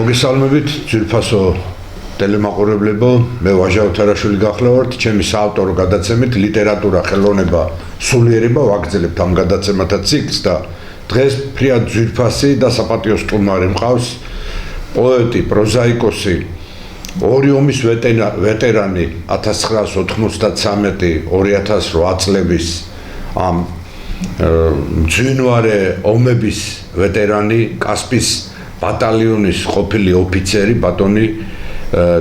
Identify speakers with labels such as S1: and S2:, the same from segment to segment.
S1: მოგესალმებით ძვირფასო ტელემაყურებლებო, მე ვაჟა უთარაშვილი გახლავართ, ჩემი საავტორო გადაცემით ლიტერატურა, ხელოვნება, სულიერება ვაგრძელებთ ამ გადაცემათა ციკლს და დღეს ფრიად ძვირფასი და საპატიო სტუმარი მყავს პოეტი, პროზაიკოსი, ორი ომის ვეტერანი 1993-2008 წლების ამ მძვინვარე ომების ვეტერანი კასპის ბატალიონის ყოფილი ოფიცერი ბატონი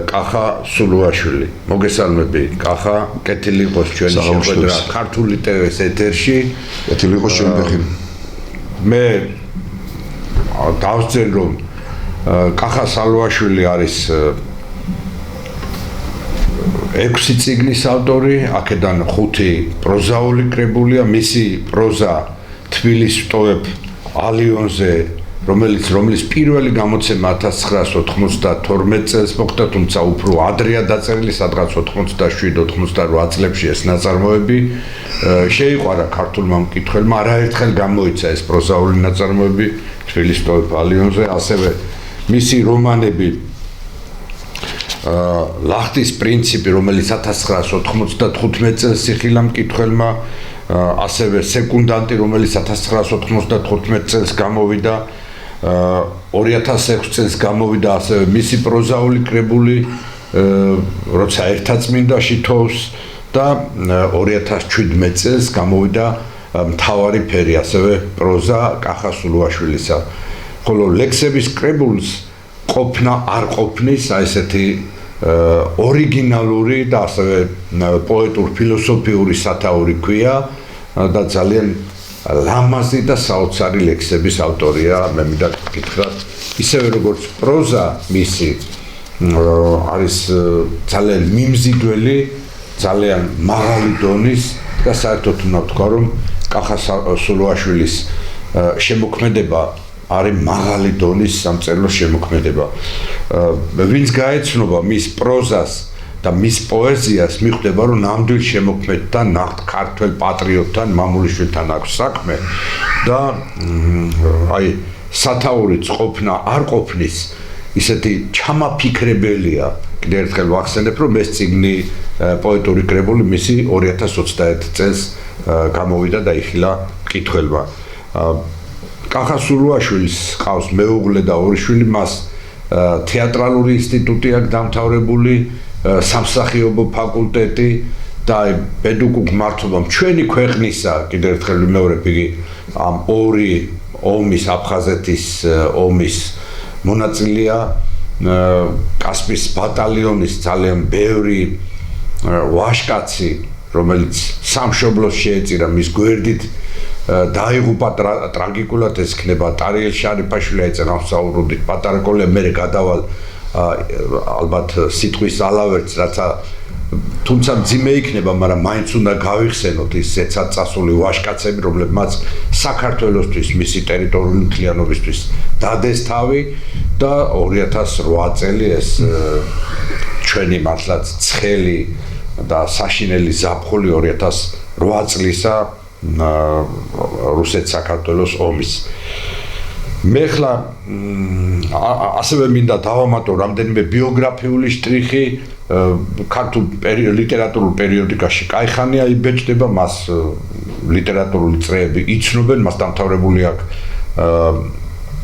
S1: კახა სულუაშვილი. მოგესალმები კახა, კეთილი იყოს ჩვენი შეხვედრა ქართული ტელევის ეთერში.
S2: კეთილი იყოს ჩვენი ფეხი.
S1: მე დავსწერ რომ კახა სულუაშვილი არის 6 წიგნის ავტორი, აქედან 5 პროზაული კრებულია, მისი პროზა თბილისს ვტოვებ ალიონზე რომელიც პირველი გამოცემა 1992 წელს მოხდა, თუმცა უფრო ადრეა დაწერილი, სადღაც 87-88 წლებში ეს ნაწარმოები შეიყვარა ქართულმა მკითხველმა, არაერთხელ გამოიცა ეს პროზაული ნაწარმოები თბილისის ვტოვებ ალიონზე, ასევე მისი რომანები ლახტის პრინციპი, რომელიც 1995 წელს იხილა მკითხველმა, ასევე სეკუნდანტი, რომელიც 1995 წელს გამოვიდა, 2006 წელს გამოვიდა ასევე მისი პროზაული კრებული, როცა ერთაწმინდაში თოვს და 2017 წელს გამოვიდა მთავარი ფერი, ასევე პროზა კახა სულუაშვილისა. ხოლო ლექსების კრებულს ყოფნა არ ყოფნის, აი ესეთი ორიგინალური და ასევე პოეტურ-ფილოსოფიური სათაური ქვია და ძალიან ლამაზი და საოცარი ლექსების ავტორია, მე მინდა გითხრათ, ისევე როგორც პროზა მისი არის ძალიან მიმზიდველი, ძალიან მაღალი დონის და საერთოდ უნდა ვთქვა, რომ კახა სულუაშვილის შემოქმედება არის მაღალი დონის სამწერლო შემოქმედება. ვინც გაეცნობა მის პროზას და მის პოეზიას, მიხვდება, რომ ნამდვილ შემოქმედთან, ქართველ პატრიოტთან, მამულიშვილთან აქვს საქმე და აი სათაურიც ყოფნა არ ყოფნის ისეთი ჩამაფიქრებელია. კიდევ ერთხელ ვახსენებ, რომ ეს წიგნი პოეტური კრებული მისი 2021 წელს გამოვიდა და იხილა მკითხველმა. კახა სულუაშვილის ყავს მეუღლე და ორი შვილი, მას თეატრალური ინსტიტუტი აქვს დამთავრებული, სამსახიობო ფაკულტეტი და პედაგოგ მართობამ ჩვენი ქვეყნისა, კიდევ ერთხელ ვიმეორებ, იგი ამ ორი ომის, აფხაზეთის ომის მონაწილეა, კასპის ბატალიონის ძალიან ბევრი ვაჟკაცი, რომელიც სამშობლოს შეეწირა მის გვერდით, დაიღუპა ტრაგიკულად, ეს იქნება ტარიელ შარიფაშვილი, ეწენა საუბრობდით პატარა კოლე, მე გადავალ ალბათ სიტყვის ალავერტს, რაცა თუმცა მძიმე იქნება, მაგრამ მაინც უნდა გავიხსენოთ ის ზეცად წასული ვაჟკაცები, რომლებმაც საქართველოსთვის, მისი ტერიტორიული მთლიანობისთვის დადეს თავი და 2008 წელი ეს ჩვენი მართლაც ცხელი და საშინელი ზაფხული 2008 წლისა რუსეთ-საქართველოს ომის. მე ხლა ასევე მინდა დავამატო რამდენიმე ბიოგრაფიული შტრიხი ქართულ ლიტერატურულ პერიოდიკაში კაიხანია იბეჭდება, მას ლიტერატურული წრეები იცნობენ, მას დამთავრებული აქვს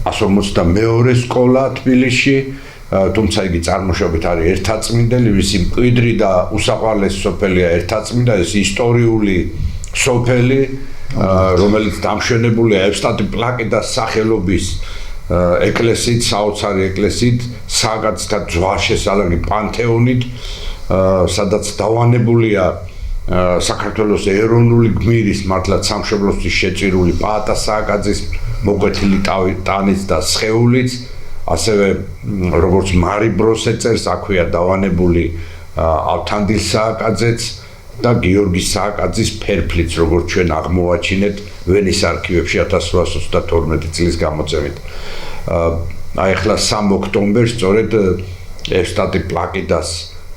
S1: 152 სკოლა თბილისში, თუმცა იგი წარმოშობით არის ერთაწმინდელი, მისი მკვიდრი და უსაყვარლესი სოფელია ერთაწმინდა, ეს ისტორიული სოფელი, რომელიც დამშვენებულია ევსტატი პლაკიდას სახელობის ეკლესიით, საოცარი ეკლესიით, საგაცთა ჯვარშესალაგი პანთეონით, სადაც დავანებულია საქართველოს ეროვნული გმირის, მართლაც სამშობლოსთვის შეწირული პაატა სააკაძის მოკვეთილი ტანიც და სხეულიც, ასევე როგორც მარიბროს ეწერს, აქვეა დავანებული ავთანდილ სააკაძეც და გიორგი სააკაძის ფერფლიც, როგორც ჩვენ აღმოვაჩინეთ ვენის არქივებში 1832 წლის გამოწვევით. აი ახლა 3 ოქტომბერს სწორედ ევსტატი პლაკიდას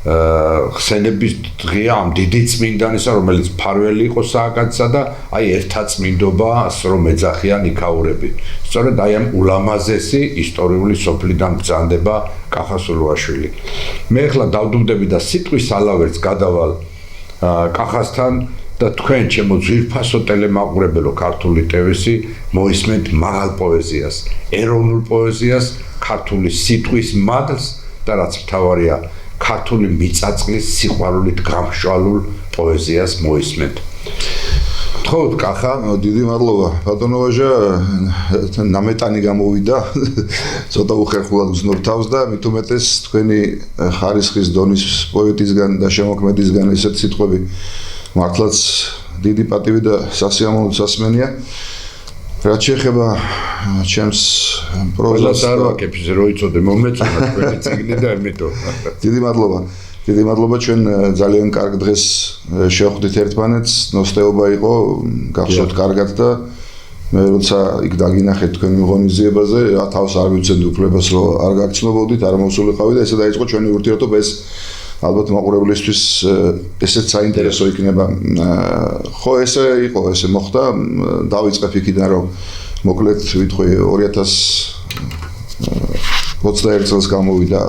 S1: ხსენების დღეა ამ დიდი წმინდანისა, რომელიც ფარველი იყო სააკაძისა და აი ერთაწმინდობას რომ ეძახიან იქაურები. სწორედ აი ამ ულამაზესი ისტორიული სოფლიდან ბრძანდება კახას ულუაშვილი. მე ახლა დავდუმდები და სიტყვის ალავერს გადავალ კახასთან და თქვენ ჩემო ძვირფასო ტელემაყურებელო ქართული ტევესი მოისმენთ მაღალ პოეზიას, ეროვნულ პოეზიას, ქართული სიტყვის მადლს და რაც მთავარია ქართული მიწაწყლის სიყვარულით გამშვალულ პოეზიას მოისმენთ. თხოვთ კახა,
S2: დიდი მადლობა. ბატონო ვაჟა, ნამეტანი გამოვიდა. ცოტა უხერხულად გზნობ თავს და მით უმეტეს თქვენი ხარისხის დონის პოეტისგან და შემოქმედისგან ესეთ სიტყვები მართლაც დიდი პატივი და სასიამოვნო სასმენია. რაც შეეხება ჩემს პროზას
S1: არ ვაკეთებ, რო იცოდე მომეწონა თქვენი წიგნი და ამიტომ.
S2: დიდი მადლობა. დიდი მადლობა, ჩვენ ძალიან კარგ დღეს შევხვდით ერთმანეთს, ნოსტეობა იყო, გახსოვთ კარგად და მე როცა იქ დაგინახეთ თქვენი ღონისძიებაზე, რა თავს არ ვიცოდი უფლებას რომ არ გაგცნობოდით, არ მოსულიყავი და ესე დაიწყო ჩვენი ურთიერთობა. ეს ალბათ მაყურებლისთვის ესეც საინტერესო იქნება. ხო, ესე იყო, ესე მოხდა. დავიწყებ იქიდან რომ მოკლედ ვიტყვი 2021 წელს გამოვიდა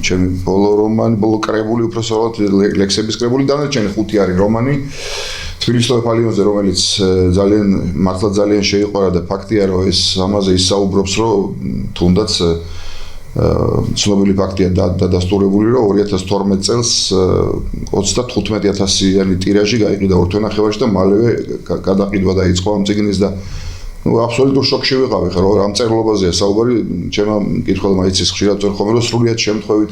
S2: ჩემი ბოლო რომანი, ბოლო კრებული, უпроსწორად ლექსების კრებული, დანარჩენი 5 არის რომანი. თბილისის ფალიონზე, რომელიც მართლა ძალიან შეიყვარა და ფაქტია რომ ეს ამაზე ისაუბრობს, რომ თუნდაც ცნობილი ფაქტია დადასტურებული, რომ 2012 წელს 35,000-იანი ტირაჟი გაიყიდა ორ თვენახევარში და მალევე გადაყიდვა დაიწყო ამ წიგნის და აბსოლუტურ შოკში ვიყავი, ხო, რა მწერლობაზეა საუბარი, ჩემმა მკითხველმა იცის ხშირად წერ ხოლმე, რომ სრულიად შემთხვევით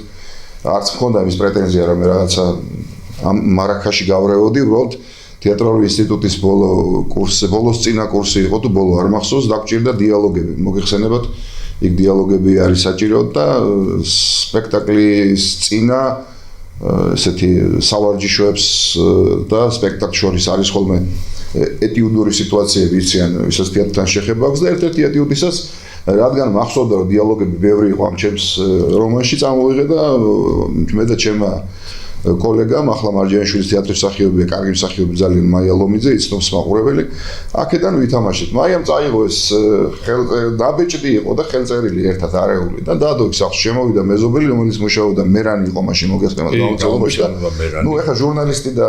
S2: არც მქონდა იმის პრეტენზია, რომ მე რაღაცა ამ მარაქაში გავრევოდი, უბრალოდ თეატრალური ინსტიტუტის ბოლოს წინა კურსი იყო თუ ბოლო არ მახსოვს, დაგჭირდა დიალოგები. მოგეხსენებათ, იქ დიალოგები არის საჭირო და სპექტაკლის წინა ესეთი სავარჯიშოებს და სპექტაკლს შორის არის ხოლმე ეტიუდური სიტუაციები იციან, ვისაც თეატრთან შეხება აქვს და ერთ-ერთი ეტიუდისას, რადგან მახსოვდა რომ დიალოგები ბევრი იყო ამ ჩემს რომანში, წამოვიღე და მე და ჩემმა კოლეგამ ახლა მარჯანიშვილის თეატრის მსახიობია, კარგი მსახიობი ძალიან მაია ლომიძე, იცნობს მაყურებელი. აქედან ვითამაშეთ. მაიამ წაიღო ეს დაბეჭდი იყო და ხელწერილი ერთად არეული და დაადო იქ სახლში შემოვიდა მეზობელი, რომელიც მუშაობდა მერანი იყო მაშინ მოგესწრებათ გამოცემაში და ნუ ეხა ჟურნალისტი და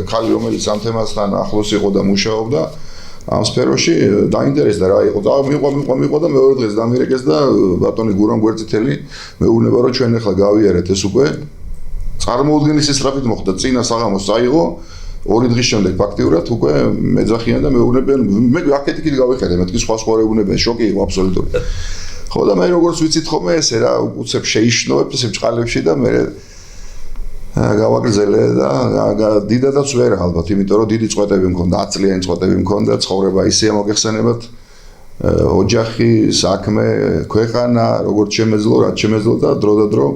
S2: ხალი რომელიც ამ თემასთან ახლოს იყო და მუშაობდა ამ სფეროში დაინტერესდა რა იყო და მიყვა და მეორე დღეს დამირეკეს და ბატონი გურამ გვერდწითელი მეუბნება რომ ჩვენ ახლა გავიარეთ ეს უკვე წარმოუდგენლის ისრაფით მოხდა წინა საღამოს წაიღო 2 დღის შემდეგ ფაქტიურად უკვე მეძახიან და მეუბნებიან მე აქეთ-იქით გავიხედე მეთქი სხვა რეუბნებიან შოკი იყო აბსოლუტური ხო და მე როგორც ვიცით ხოლმე ესე რა უცებ შეიშნოვებ ესე ბჭყალებში და მე გავაგრძელე და დიდადაც ვერ ალბათ იმიტომ რომ დიდი წვეტები მქონდა 10 წლიანი წვეტები მქონდა ცხოვრება ისეა მოგეხსენებათ ოჯახი საქმე ქვეყანა როგორც შემეძლო რაც შემეძლო და დრო და დრო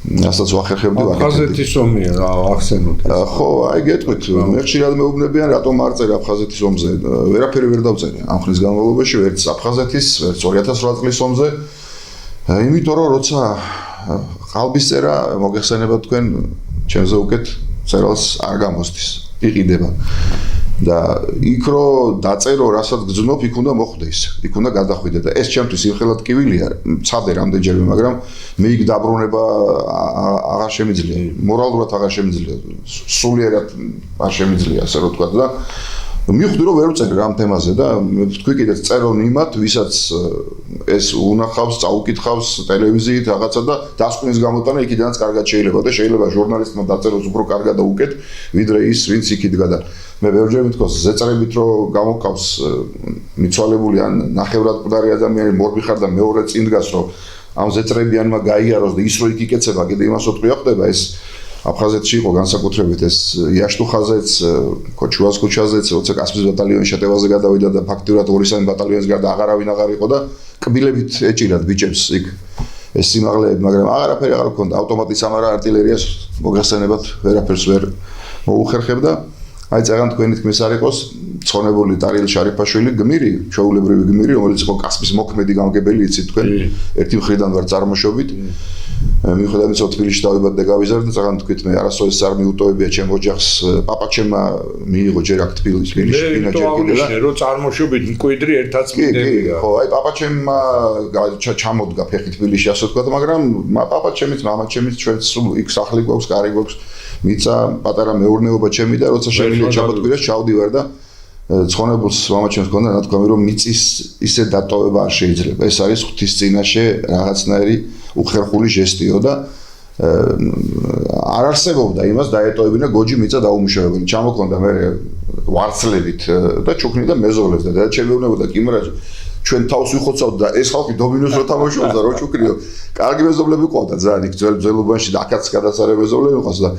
S2: ასაც ვახერხებდი
S1: აფხაზეთის ომია რა ახსენოთ
S2: ხო აი გეტყვით მე ხშირად მეუბნებიან რატომ არ წერ აფხაზეთის ომზე ვერაფერი ვერ დავწერე ამ ხნის განმავლობაში ვერც აფხაზეთის ვერც 2008 წლის ომზე იმიტომ რომ როცა ყალბის წერა მოგეხსენებათ თქვენ ჩემზე უკეთ წერალს არ გამოსდის იყიდება და იქ რო დაწერო რასაც გძნობ იქ უნდა მოხვდეს იქ უნდა გადახვიდე და ეს ჩემთვის იმხელად ტკივილია ცადე რამდენჯერმე მაგრამ მე იქ დაბრუნება აღარ შემიძლია მორალურად აღარ შემიძლია სულიერად არ შემიძლია ასე რომ თქვა და მივხვდი რომ ვერ ვწერე ამ თემაზე და თქვი კიდეც წერონ იმათ ვისაც ეს უნახავს წაუკითხავს ტელევიზიით რაღაცა და დასკვნის გამოტანა იქიდანაც კარგად შეიძლება და შეიძლება ჟურნალისტმა დაწეროს უფრო კარგად და უკეთ ვიდრე ის ვინც იქ იდგა და მე ბევრჯერ მithქოს ზეწრებით რომ გამოკავს მიცვალებული ან ნახევრად მკვდარი ადამიანი მორბი ხარ და მეორე წინ დგას რომ ამ ზეწრებიანმა გაიაროს და ის რო იქ იკეცება კიდე იმას უთქვია ხდება ეს აფხაზეთში იყო განსაკუთრებით ეს იაშტუხაზეც, ქოჩუას ქუჩაზეც, როცა კასპიის ბატალიონის შეტევაზე გადავიდა და ფაქტიურად 2-3 ბატალიონის გარდა აღარავინ აღარ იყო და კბილებით ეჭირათ ბიჭებს იქ ეს სიმაღლეები, მაგრამ აღარაფერი აღარ ჰქონდა, ავტომატის ამარა артиლერიას მოგეხსენებათ, ვერაფერს ვერ მოუხერხებდა. აი წაღან თქვენი თქმის არ იყოს ცხონებული ტარიელ შარიფაშვილი გმირი, ჩვეულებრივი გმირი, რომელიც იყო კასპის მოქმედი გამგებელი, იცით თქვენ, ერთი მხრიდან ვარ წარმოშობით. მიუხედავად იმისა, თბილისში დავიბადე და გავიზარდე, წაღან თქვით მე არასოდეს არ მიუტოვებია ჩემ ოჯახს, პაპაჩემმა მიიღო ჯერ აქ თბილისში ბინა ჯერ კიდე და
S1: რო წარმოშობით მკვიდრი ერთად წმინდებია.
S2: ხო, აი პაპაჩემმა ჩამოდგა ფეხი თბილისში, ასე ვთქვათ, მაგრამ პაპაჩემიც, მამაჩემიც ჩვენც იქ სახლი გვაქვს, კარი გვაქვს. მიწა პატარა მეურნეობა ჩემი და როცა შემიძლია ჩამოთქვირეს ჩავდივარ და ცხონებულს მამაჩემს ჰქონდა ნათქვამი რომ მიწის ისე დატოვება არ შეიძლება. ეს არის ღვთის წინაშე რაღაცნაირი უხერხული ჟესტიო და არ არსებობდა იმას დაეტოვებინა გოჯი მიწა დაუმუშავებელი. ჩამოქონდა მე ვარცლებით და ჩუქნიდა მეზობლებს და დადაჩებეუნებოდა კიმრაჯი ჩვენ თავს ვიხოცავთ და ეს ხალხი დომინოს რო თამაშობდა რო ჩუქრიო. კარგი მეზობლები ყავდა ძალიან იქ ძველობანში და აქაც გადასარე მეზობლები ყავს და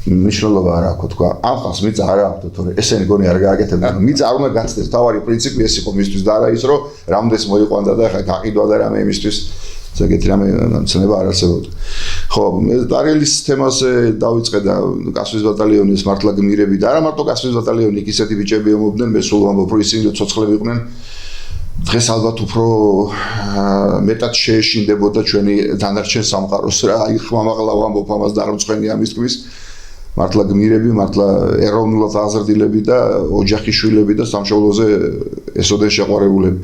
S2: მნიშვნელობა არ აქვს თქვა. ამ ხალხს მიწა არ აქვს თორე ესენი გონი არ გააკეთებდნენ. მიწა არ უნდა გაცდეს. თავარი პრინციპი ეს იყო მისთვის და არა ის რომ რამდენს მოიყვანდა და ხა გაყიდვა და რამე იმისთვის ზოგიერთი რამე ცნება არ არსებობდა. ხო, მე ტარიელის თემაზე დავიწყე და კასპიის ბატალიონის მართლა გმირები და არა მარტო კასპიის ბატალიონი იქ ისეთი ბიჭები ემობდნენ, მე სულ ვამბობ რომ ისინი ცოცხლები იყვნენ. დღეს ალბათ უფრო მეტად შეეშინდებოდა ჩვენი დანარჩენ სამყაროს რა, აი ხმამაღლა ვამბობ ამას და არ მწვენი ამის თქმის. მართლა გმირები, მართლა ეროვნულად აზრდილები და ოჯახის შვილები და სამშობლოზე ესოდენ შეყვარებულები.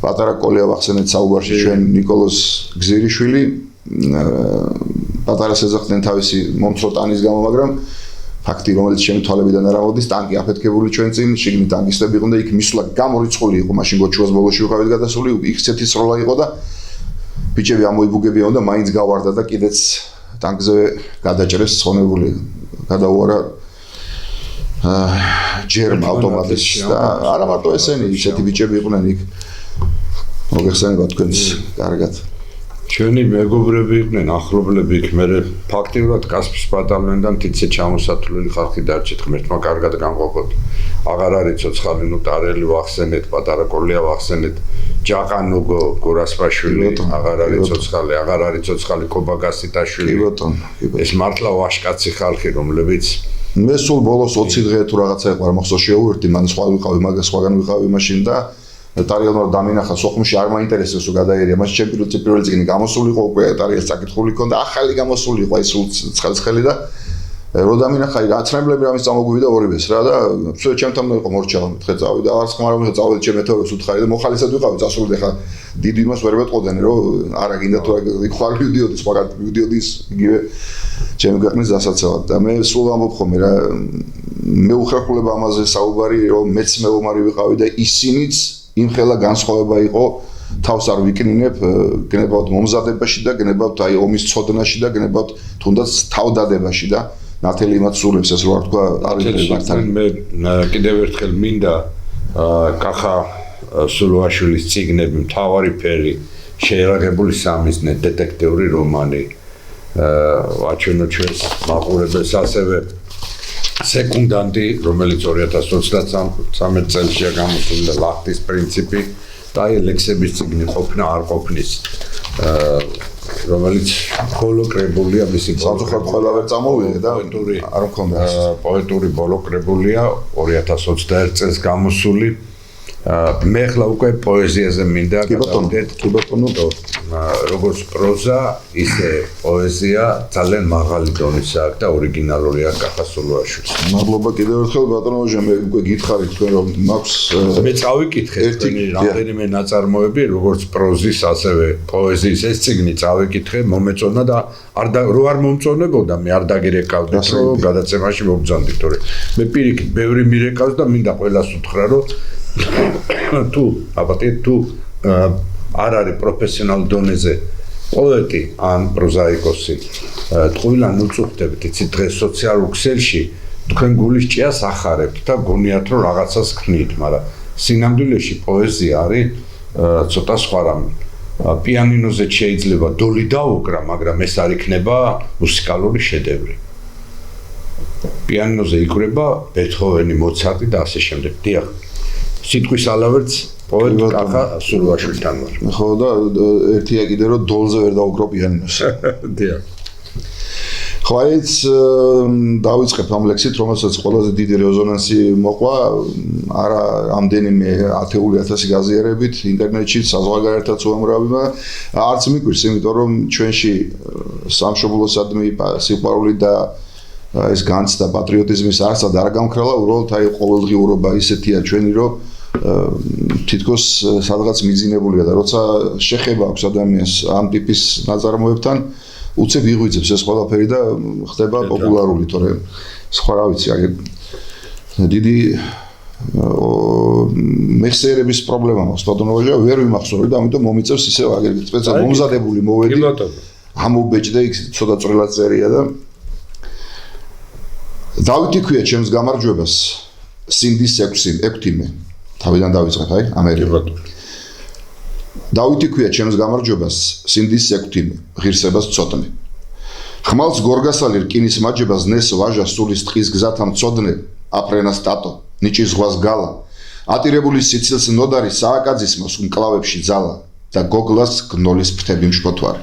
S2: პატარა კოლია ვახსენეთ საუბარში ჩვენ ნიკოლოზ გზირიშვილი, პატარა სეზახდნენ თავისი მომცროტანის გამო, მაგრამ ფაქტი რომელიც ჩემი თვალებიდან არ ამოდის, ტანკი აფეთქებული ჩვენ წინ, შიგნით ტანკისტები იყვნენ და იქ მისვლა გამორიცხული იყო, მაშინ გოჩუას ბოლოში ვიყავით გადასული, იქ ცეთი სროლა იყო და ბიჭები ამოიბუგებიან და მაინც გავარდა და კიდეც ტანკზე გადაჭრეს ცხონებული. გადაუარა ჯერმა ავტომატის და არა მარტო ესენი, ისეთი ბიჭები იყვნენ იქ. მოგეხსენება თქვენს კარგად.
S1: ჩვენი მეგობრები იყვნენ, ახლობლები იქ, მე ფაქტიურად კასპიის ბატალიონიდან თითზე ჩამოსათვლელი ხალხი დარჩეთ, ღმერთმა კარგად განყოფოთ. აღარ არის ცოცხალი, ნუ ტარელი ვახსენეთ, პატარა კოლია ვახსენეთ, ჯაყანუგო გორასპაშვილი, აღარ არის ცოცხალი, აღარ არის ცოცხალი კობაგასიტაშვილი.
S2: კი ბატონო,
S1: ეს მართლა ვაშკაცი ხალხი, რომლებიც
S2: მე სულ ბოლოს 20 დღე თუ რაღაცა იყო არ მახსოვს შეუერთდი, მან სხვა ვიყავი, მაგას სხვაგან ვიყავი მაშინ და ტარიელმა დამინახა სოხუმში არ მაინტერესებს რომ გადაერია, მას ჩემპიონატი წიგნი გამოსულიყო უკვე ტარიელს საკითხული ჰქონდა, ახალი გამოსულიყო აი სულ ცხელი და რო დამინახა რაცნებლები რამის წამოგვივიდა ორივეს რა და ვცდე ჩემთან იყო მორჩავა მეთქე წავიდა არც ხმარო მე წავედი ჩემ მეთორებს უთხარი და მოხალისად ვიყავი წასული ხა დიდ იმას ვერ მეტყოდნენ რომ არა გინდა თუ იქ ხარ ვიდიოდი სხვაგან ვიდიოდის იგივე ჩემი ქვეყნის დასაცავად და მე სულ ამბობ ხომ რა მე უხერხულება ამაზე საუბარი რომ მეც მეომარი ვიყავი და ისინიც იმხელა განსხვავება იყო თავს არ ვიკნინებ გნებავთ მომზადებაში და გნებავთ აი ომის წოდნაში და გნებავთ თუნდაც თავდადებაში და ნათელი იმათ სულებს ეს რო არ თქვა არის მართალი
S1: მე კიდევ ერთხელ მინდა კახა სულოაშვილის წიგნები მთავარი ფერი შეერაღებული სამიზნე დეტექტიური რომანი ვაჩვენო ჩვენს მაყურებელს ასევე სეკუნდანტი რომელიც 2033 წელსია გამოსული და ლახტის პრინციპი და აი ლექსების წიგნი ყოფნა არ ყოფნის რომელიც ბოლო კრებულია მისი
S2: სამწუხაროდ ყველა ვერ წამოვიდე და არ მქონდა
S1: პოეტური ბოლო კრებულია 2021 წელს გამოსული მე ხლა უკვე პოეზიაზე მინდა
S2: გადავიდეთ კი ბატონო
S1: როგორც პროზა ისე პოეზია ძალიან მაღალი დონისაა და ორიგინალურია კახა სულოაშვილის
S2: მადლობა კიდევ ერთხელ ბატონო მე უკვე გითხარით თქვენ რომ მაქვს
S1: მე წავიკითხე თქვენი რამდენიმე ნაწარმოები როგორც პროზის ასევე პოეზიის ეს წიგნი წავიკითხე მომეწონა და რო არ მომწონებოდა მე არ დაგირეკავდით რომ გადაცემაში მობრძანდით თორე მე პირიქით ბევრი მირეკავს და მინდა ყველას უთხრა რომ თუ აბატე თუ არ არის პროფესიონალ დონეზე პოეტი ან პროზაიკოსი თქვენ უწუხდებით იცით დღეს სოციალურ ქსელში თქვენ გულის ჭიას ახარებთ და გონიათ რომ რაღაცას ქნით მაგრამ სინამდვილეში პოეზია არის ცოტა სხვა რამე პიანინოზე შეიძლება დოლი დაუკრა, მაგრამ ეს არ იქნება მუსიკალური შედევრი. პიანინოზე იკვრება ბეთჰოვენი, მოცარტი და ასე შემდეგ. დიახ. სიტყვის ალავერც პოეტ კახა სულვაშვილთან ვარ.
S2: ხო და ერთია კიდე რომ დოლზე ვერ დაუკრო პიანინოს.
S1: დიახ.
S2: ხო ეს დავიწყებ ამ ლექსით, რომელსაც ყველაზე დიდი რეზონანსი მოყვა, არა ამდენიმე 10,000 გაზიარებით ინტერნეტში, საზღვარგარეთაც უამრავი, არც მიკვირს, იმიტომ რომ ჩვენში სამშობლოსადმი სიყვარული და ეს განცდა პატრიოტიზმის არსად არ გამქრალა, უბრალოდ აი ყოველდღიურობა ისეთია ჩვენი, რომ თითქოს სადღაც მიძინებულია და როცა შეხება აქვს ადამიანს ამ ტიპის ნაწარმოებთან უცებ იღვიძებს ეს ყველაფერი და ხდება პოპულარული, თორე სხვა რა ვიცი, აგერ დიდი მეხსიერების პრობლემა მაქვს ბატონოჟა, ვერ ვიმახსოვრე და ამიტომ მომიწევს ისევ აგერ სპეციალურად მომზადებული მოვედი. ამობეჭდე იქ ცოტა წვრილად წერია და დავითი ქვია ჩემს გამარჯვებას სინდის 6-იმე თავიდან დავიწყებ აი ამერიკად. დავითი ქვია ჩემს გამარჯვებას სინდის 6-იმე ღირსებას ცოდნე. ხმალს გორგასალი რკინის მაჯებას ნეს ვაჟა სულის ტყის გზათა მწოდნე აფრენას ტატო ნიჭის ზღვას გალა ატირებული სიცილს ნოდარი სააკაძის მას მკლავებში ძალა და გოგლას გნოლის ფრთები მშფოთვარი.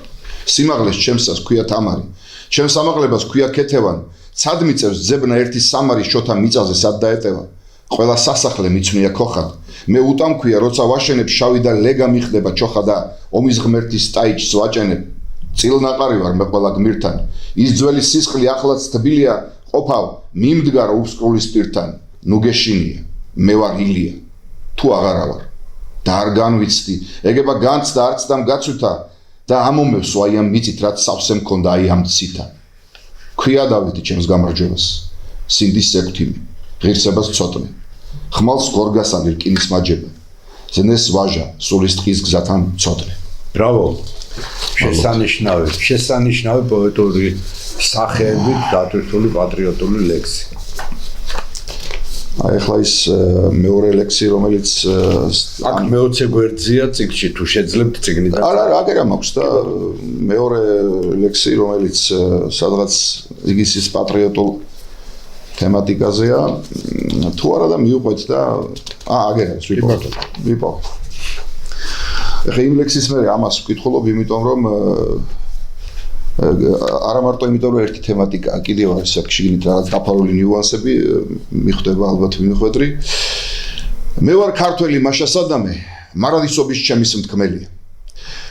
S2: სიმაღლეს ჩემსას ქვია თამარი ჩემს ამაღლებას ქვია ქეთევან ცად მიწევს ძებნა ერთი სამარი შოთა მიწაზე სად დაეტევა. ყველა სასახლე მიცვნია ქოხად. მე უტამ ქვია როცა ვაშენებ შავი და ლეგა მიხდება ჩოხა და ომის ღმერთის სტაიჩს ვაჭენებ. წილნაყარი ვარ მე ყველა გმირთან. ის ძველი სისხლი ახლაც თბილია ყოფავ მიმდგარ უსკრული სპირთან. ნუ გეშინია მე ვარ ილია თუ აღარა ვარ და არ განვიცდი ეგება განცდა არც დამ გაცვთა და ამომევს აი ამ მიწით რაც სავსე მქონდა აი ამ ცითა. ქვია დავითი ჩემს გამარჯვებას სინდის 6-იმე ღირსებას ცოდნე. ხმალს გორგასალი რკინის მაჯება ზნეს ვაჟა სულის ტყის გზათან ცოდნე.
S1: ბრავო. შესანიშნავი პოეტური სახეებით დატვირთული პატრიოტული ლექსი.
S2: აი ახლა ის მეორე ლექსი რომელიც
S1: აქ მე-20 გვერდზეა ციგში თუ შეძლებთ ციგნიდან.
S2: არა აგერა მაქვს და მეორე ლექსი რომელიც სადღაც იგის ის პატრიოტულ თემატიკაზეა თუ არა და მივყვეთ და აგერა ვიპოვ. ეხლა იმ ლექსის მე ამას ვკითხულობ იმიტომ რომ არა მარტო იმიტომ რომ ერთი თემატიკაა კიდევ არის აქ შიგნით რაღაც დაფარული ნიუანსები მიხვდება ალბათ მიხვედრი. მე ვარ ქართველი მაშა სადამე მარადისობის ჩემის მთქმელია.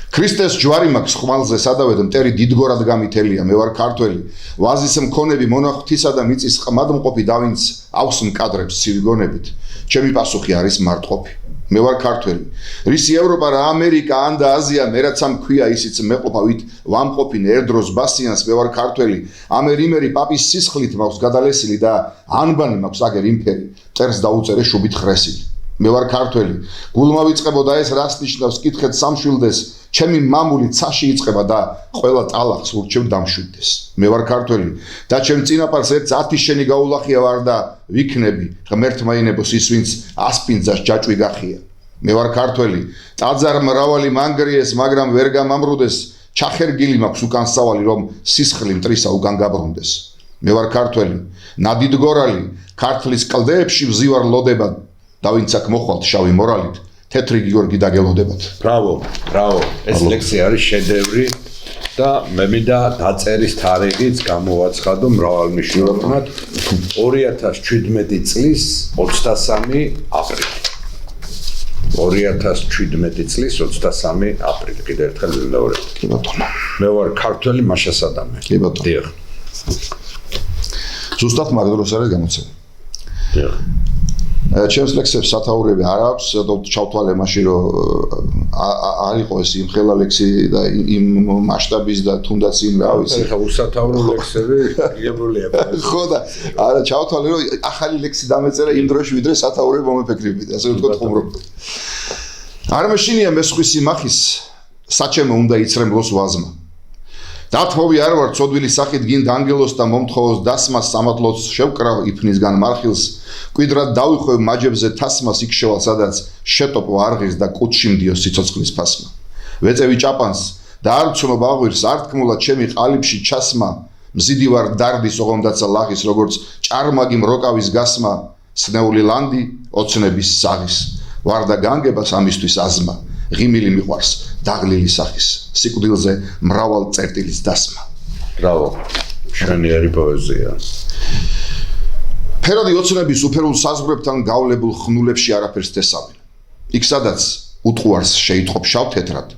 S2: ქრისტეს ჯვარი მაქვს ხმალზე სადავედ მტერი დიდგორად გამითელია. მე ვარ ქართველი ვაზის მქონები მონახვთისა და მიწის ყმადმყოფი დავინც აქვს მკადრებს ცივგონებით. ჩემი პასუხი არის მარტყოფი. მე ვარ ქართველი. რისი ევროპა რა ამერიკა ან და აზია მერაც ამ ქვია ისიც მეყოფავით ვამყოფინ ერდროს ბასიანს. მე ვარ ქართველი. ამერიმერი პაპის სისხლით მაქვს გადალესილი და ანბანი მაქვს აგერ იმფერი. წერს დაუწერე შუბით ხრესილი. მე ვარ ქართველი. გულმა ვიწყებოდა ეს რას ნიშნავს კითხეთ სამშვილდეს. ჩემი მამული ცაში იწყება და ყველა ტალახს ურჩევ დამშვიდდეს. მე ვარ ქართველი და ჩემ წინაპარს ერთ 10 შენი გაულახია ვარ და ვიქნები ღმერთმა ინებოს ის ვინც ასპინძას ჯაჭვი გახია. მე ვარ ქართველი ტაძარ მრავალი მანგრიეს მაგრამ ვერ გამამრუდეს ჩახერგილი მაქვს უკან სავალი რომ სისხლი მტრისა უკან გაბრუნდეს. მე ვარ ქართველი ნადიდგორალი ქართლის კლდეებში ვზივარ ლოდება და ვინც აქ მოხვალთ შავი მორალით თეთრი გიორგი დაგელოდებათ.
S1: ბრავო. ეს ლექსი არის შედევრი და მე მინდა დაწერის თარიღიც გამოვაცხადო მრავალმნიშვნელოვნად 2017 წლის 23 აპრილი. 2017 წლის 23 აპრილი. კიდევ ერთხელ ვიმეორებ.
S2: კი ბატონო.
S1: მე ვარ ქართველი მაშა სადამე.
S2: კი ბატონო.
S1: დიახ.
S2: ზუსტად მაგ დროს არის გამოცემა.
S1: დიახ.
S2: ჩემს ლექსებს სათაურები არ აქვს, ჩავთვალე მაშინ რომ არ იყო ეს იმხელა ლექსი და იმ მასშტაბის და თუნდაც იმ რა ვიცი.
S1: ეხლა უსათაურო ლექსები გიებულია.
S2: ხო და არა ჩავთვალე რომ ახალი ლექსი დამეწერა იმ დროში ვიდრე სათაურები მომეფიქრებიდი, ასე ვთქვათ ხუმრობ. არ მეშინია მესხვისი მახის საჩემო უნდა იცრემლოს ვაზმა. დათმოვი არ ვარ ცოდვილი სახით გინდ ანგელოს და მომთხოვოს დასმას სამადლოს შევკრავ იფნისგან მარხილს კვიდრად დავიხვევ მაჯებზე თასმას იქ შევალ სადაც შეტოპო არღის და კუჩში მდიოს სიცოცხლის ფასმა. ვეწევი ჭაპანს და არ ვცნობ აღვირს ართქმულა ჩემი ყალიბში ჩასმა მზიდი ვარ დარდის ოღონდაცა ლაღის როგორც ჭარმაგი მროკავის გასმა სნეული ლანდი ოცნების საღის ვარ და განგებას ამისთვის აზმა ღიმილი მიყვარს დაღლილი სახის სიკვდილზე მრავალ წერტილის დასმა
S1: ბრავო შენიერი პოეზია
S2: ფერადი ოცნების უფერულ საზღვრებთან გავლებულ ხნულებში არაფერს თესავენ იქ სადაც უტყუარს შეიტყობ შავ თეთრად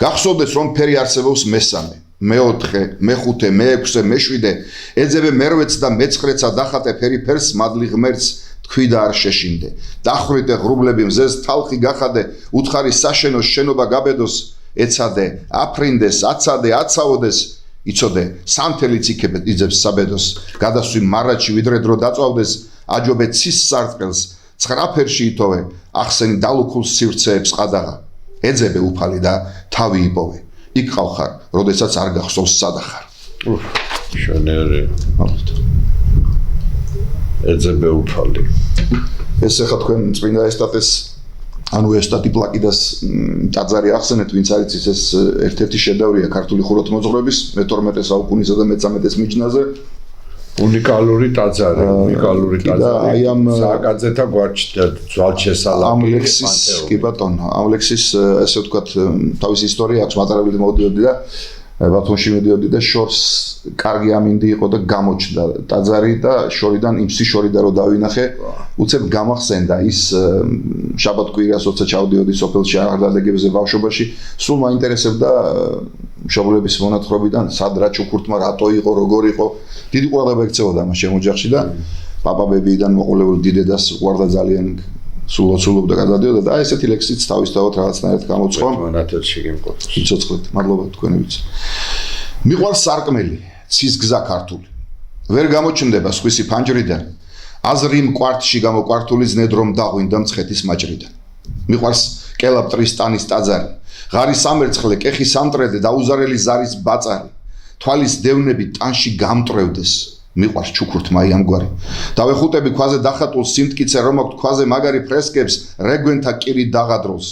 S2: გახსოვდეს რომ ფერი არსებობს მესამე მეოთხე მეხუთე მეექვსე მეშვიდე ეძებე მერვეც და მეცხრეცა დახატე ფერი ფერს მადლი ღმერთს თქვი და არ შეშინდე დახვრიტე ღრუბლები მზეს თალხი გახადე უთხარი საშენოს შენობა გაბედოს ეცადე აფრინდეს აცადე აცაოდეს იცოდე სანთელიც იქებეთ იძებს საბედოს გადასვი მარაჩი ვიდრე დრო დაწვავდეს აჯობე ცის სარტყელს ცხრაფერში ითოვე ახსენი დალუქულ სივრცეებს ყადაღა ეძებე უფალი და თავი იპოვე იქ ყავხარ როდესაც არ გახსოვს სადახარ
S1: შენიერი ეძებე უფალი
S2: ეს ახლა თქვენ წმინდა ესტატეს ანუ ესტატი პლაკიდას ტაძარი ახსენეთ ვინც არის ეს ერთ-ერთი შედევრია ქართული ხუროთმოძღვრების მე-12 საუკუნისა და მე-13 მიჯნაზე
S1: უნიკალური ტაძარი
S2: აი ამ
S1: სააკაძეთა გვარჩდა ძვალჩესალაკი
S2: ამ ლექსის კი ბატონო ამ ლექსის ესე ვთქვათ თავის ისტორია აქვს მატარებლით მოდიოდი და ბათუმში მოდიოდი და შორს კარგი ამინდი იყო და გამოჩნდა ტაძარი და შორიდან იმსი შორიდან რო დავინახე უცებ გამახსენდა ის შაბათ-კვირას როცა ჩავდიოდი სოფელში აღარდადეგებზე ბავშვობაში სულ მაინტერესებდა მშობლების მონათხრობიდან სად რა ჩუქურთმა რატო იყო როგორ იყო დიდი ყურადღება ექცეოდა ამ შემოჯახში და პაპაბებიდან მოყოლებული დიდედას უყვარდა ძალიან სულოცულობდა გადადიოდა და ესეთი ლექსიც თავისთავად რაღაცნაირად გამოცხვა
S1: მონათელში გიმყოფს
S2: იცოცხლეთ მადლობა თქვენებიც მიყვარს სარკმელი ცის გზა ქართული ვერ გამოჩნდება სხვისი ფანჯრიდან აზრი მკვარტში გამოკვართული ზნედრომ დაღვინდა მცხეთის მაჭრიდან მიყვარს კელაპტრის ტანის ტაძარი ღარი სამერცხლე კეხი სამტრედე დაუზარელი ზარის ბაწარი თვალის დევნები ტანში გამტრევდეს მიყვარს ჩუქურთმა ამგვარი დავეხუტები ქვაზე დახატულ სიმტკიცე რომ აქვს ქვაზე მაგარი ფრესკებს რეგვენთა კირი დაღადროს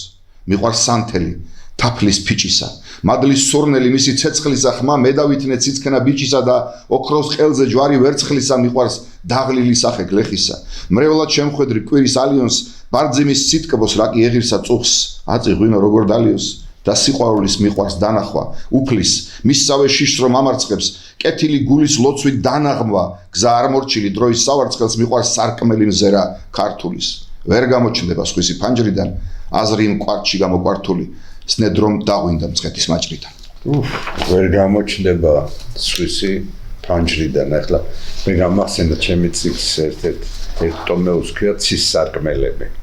S2: მიყვარს სანთელი თაფლის ფიჭისა მადლის სურნელი მისი ცეცხლისა ხმა მედავითნე ციცქნა ბიჭისა და ოქროს ყელზე ჯვარი ვერცხლისა მიყვარს დაღლილი სახე გლეხისა მრევლად შემხვედრი კვირის ალიონს ბარძიმის სიტკბოს რაკი ეღირსა წუხს აწი ღვინო როგორ დალიოს და სიყვარულის მიყვარს დანახვა უფლის მისსავე შიშს რომ ამარცხებს კეთილი გულის ლოცვით დანაღმვა გზა არ მორჩილი დროის სავარცხელს მიყვარს სარკმელი მზერა ქართულის ვერ გამოჩნდება სხვისი ფანჯრიდან აზრი მკვარტში გამოკვართული სნედრომ დაღვინდა მცხეთის მაჭრიდან
S1: ვერ გამოჩნდება სხვისი ფანჯრიდან ახლა მე გამახსენდა ჩემი ციკლის ერთ ტომეუს ქვია ცის სარკმელები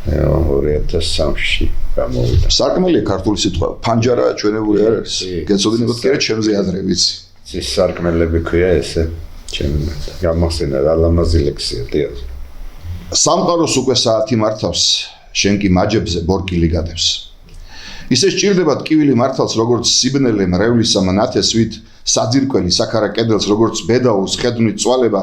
S1: 2003-ში გამოვიდა.
S2: სარკმელია ქართული სიტყვა. ფანჯარა ჩვენებული არ არის. გეცოდინებოდ კი რა ჩემზე ადრე ვიცი.
S1: ის სარკმელები ქვია ესე. ჩემი გამახსენა რა ლამაზი ლექსია დიახ.
S2: სამყაროს უკვე საათი მართავს, შენ კი მაჯებზე ბორკილი გადებს. ისე სჭირდება ტკივილი მართავს როგორც სიბნელე მრევლისა მნათესვით, საძირკველი საქარა კედელს როგორც ბედაურს ხედვნით წვალება,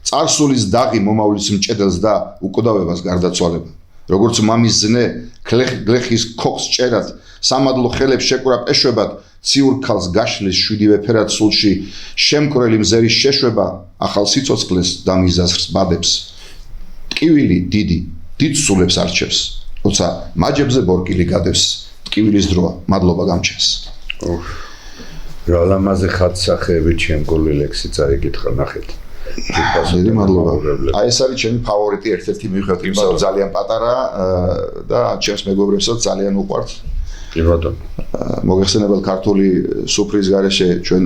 S2: წარსულის დაღი მომავლის მჭედელს და უკვდავებას გარდაცვალება. როგორც მამის ზნე გლეხის ქოხს ჭერად, სამადლო ხელებს შეკვრა პეშვებად, ციურ ქალს გაშლის შვიდივე ფერად სულში, შემკვრელი მზერის შეშვება, ახალ სიცოცხლეს და მიზაზრს ბადებს. ტკივილი დიდი, დიდ სულებს არჩევს, როცა მაჯებზე ბორკილი გადებს, ტკივილის დროა, მადლობა გამჩენს.
S1: რა ლამაზი ხატსახეები ჩემკული ლექსი წაიკითხა ნახეთ.
S2: დიდი მადლობა. აი ეს არის ჩემი ფავორიტი ერთ-ერთი მიუხედავად იმისა, რომ ძალიან პატარა და ჩემს მეგობრებსაც ძალიან უყვართ.
S1: კი ბატონო.
S2: მოგეხსენებათ ქართული სუფრის გარეშე ჩვენ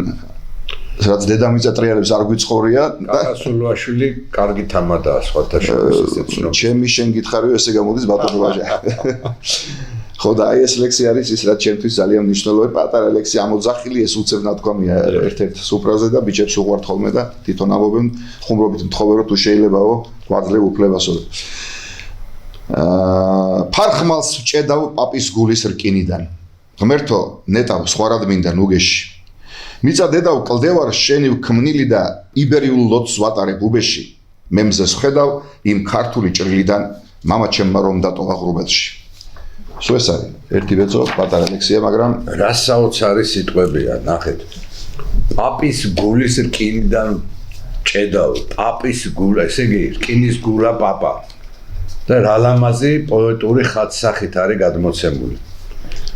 S2: რაც დედამიწა ტრიალებს არ გვიცხოვრია
S1: და სულვაშვილი კარგი თამადაა სხვათა შორის ესეც ნუ.
S2: ჩემი შენ გითხარიო ესე გამოდის ბატონო ვაჟა. ხო და აი ეს ლექსი არის ის რაც ჩემთვის ძალიან მნიშვნელოვანი პატარა ლექსი ამოძახილი ეს უცებ ნათქვამია ერთ-ერთ სუფრაზე და ბიჭებს უყვართ ხოლმე და თვითონ ამობენ ხუმრობით მთხოვე რომ თუ შეიძლებაო გვაძლევ უფლებასო ფარხმალს ჭედავ პაპის გულის რკინიდან ღმერთო ნეტავ სხვარად მინდა ნუგეში მიწა დედავ კლდევარ შენი ვქმნილი და იბერიულ ლოცს ვატარებ უბეში მემზეს ხედავ იმ ქართული ჭრილიდან მამა ჩემმა რომ დატოვა ღრუბელში სულ ეს არის ერთი ბეწო პატარა ლექსია, მაგრამ
S1: რა საოცარი სიტყვებია, ნახეთ. პაპის გულის რკინიდან ჭედავ, პაპის გულა, ესე იგი, რკინის გულა პაპა. და რა ლამაზი პოეტური ხატსახით არის გადმოცემული.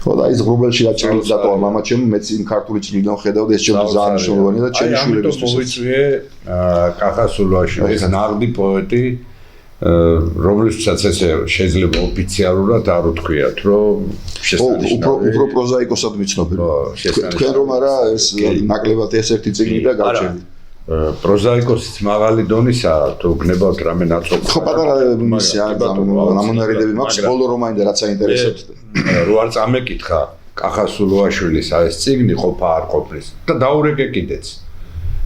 S2: ხო და ის ღრუბელში გაჭრილი დატოვა მამაჩემ, მეც იმ ქართული ჭრილიდან ხედავდი, ეს ჩემთვის ძალიან მნიშვნელოვანია და ჩემი შვილებისთვის.
S1: მოვიწვიე კახასულაშვილის ნაღდი პოეტი, რომლისთვისაც ესე შეიძლება ოფიციალურად არ უთქვიათ, რომ შესანიშნავია.
S2: უფრო პროზაიკოსად ვიცნობენ. თქვენ რომ არა ეს ნაკლებად ეს-ერთი წიგნი და გავჩერდი.
S1: პროზაიკოსიც მაღალი დონისაა, თუ გნებავთ რამე ნაწყვეტი.
S2: ხო პატარა მისია ნამონარიდები მაქვს, ბოლო რომანი და რაც საინტერესოა.
S1: რო არ წამეკითხა კახასულაშვილის ეს წიგნი ყოფა არ ყოფნის და დაურეკე კიდეც.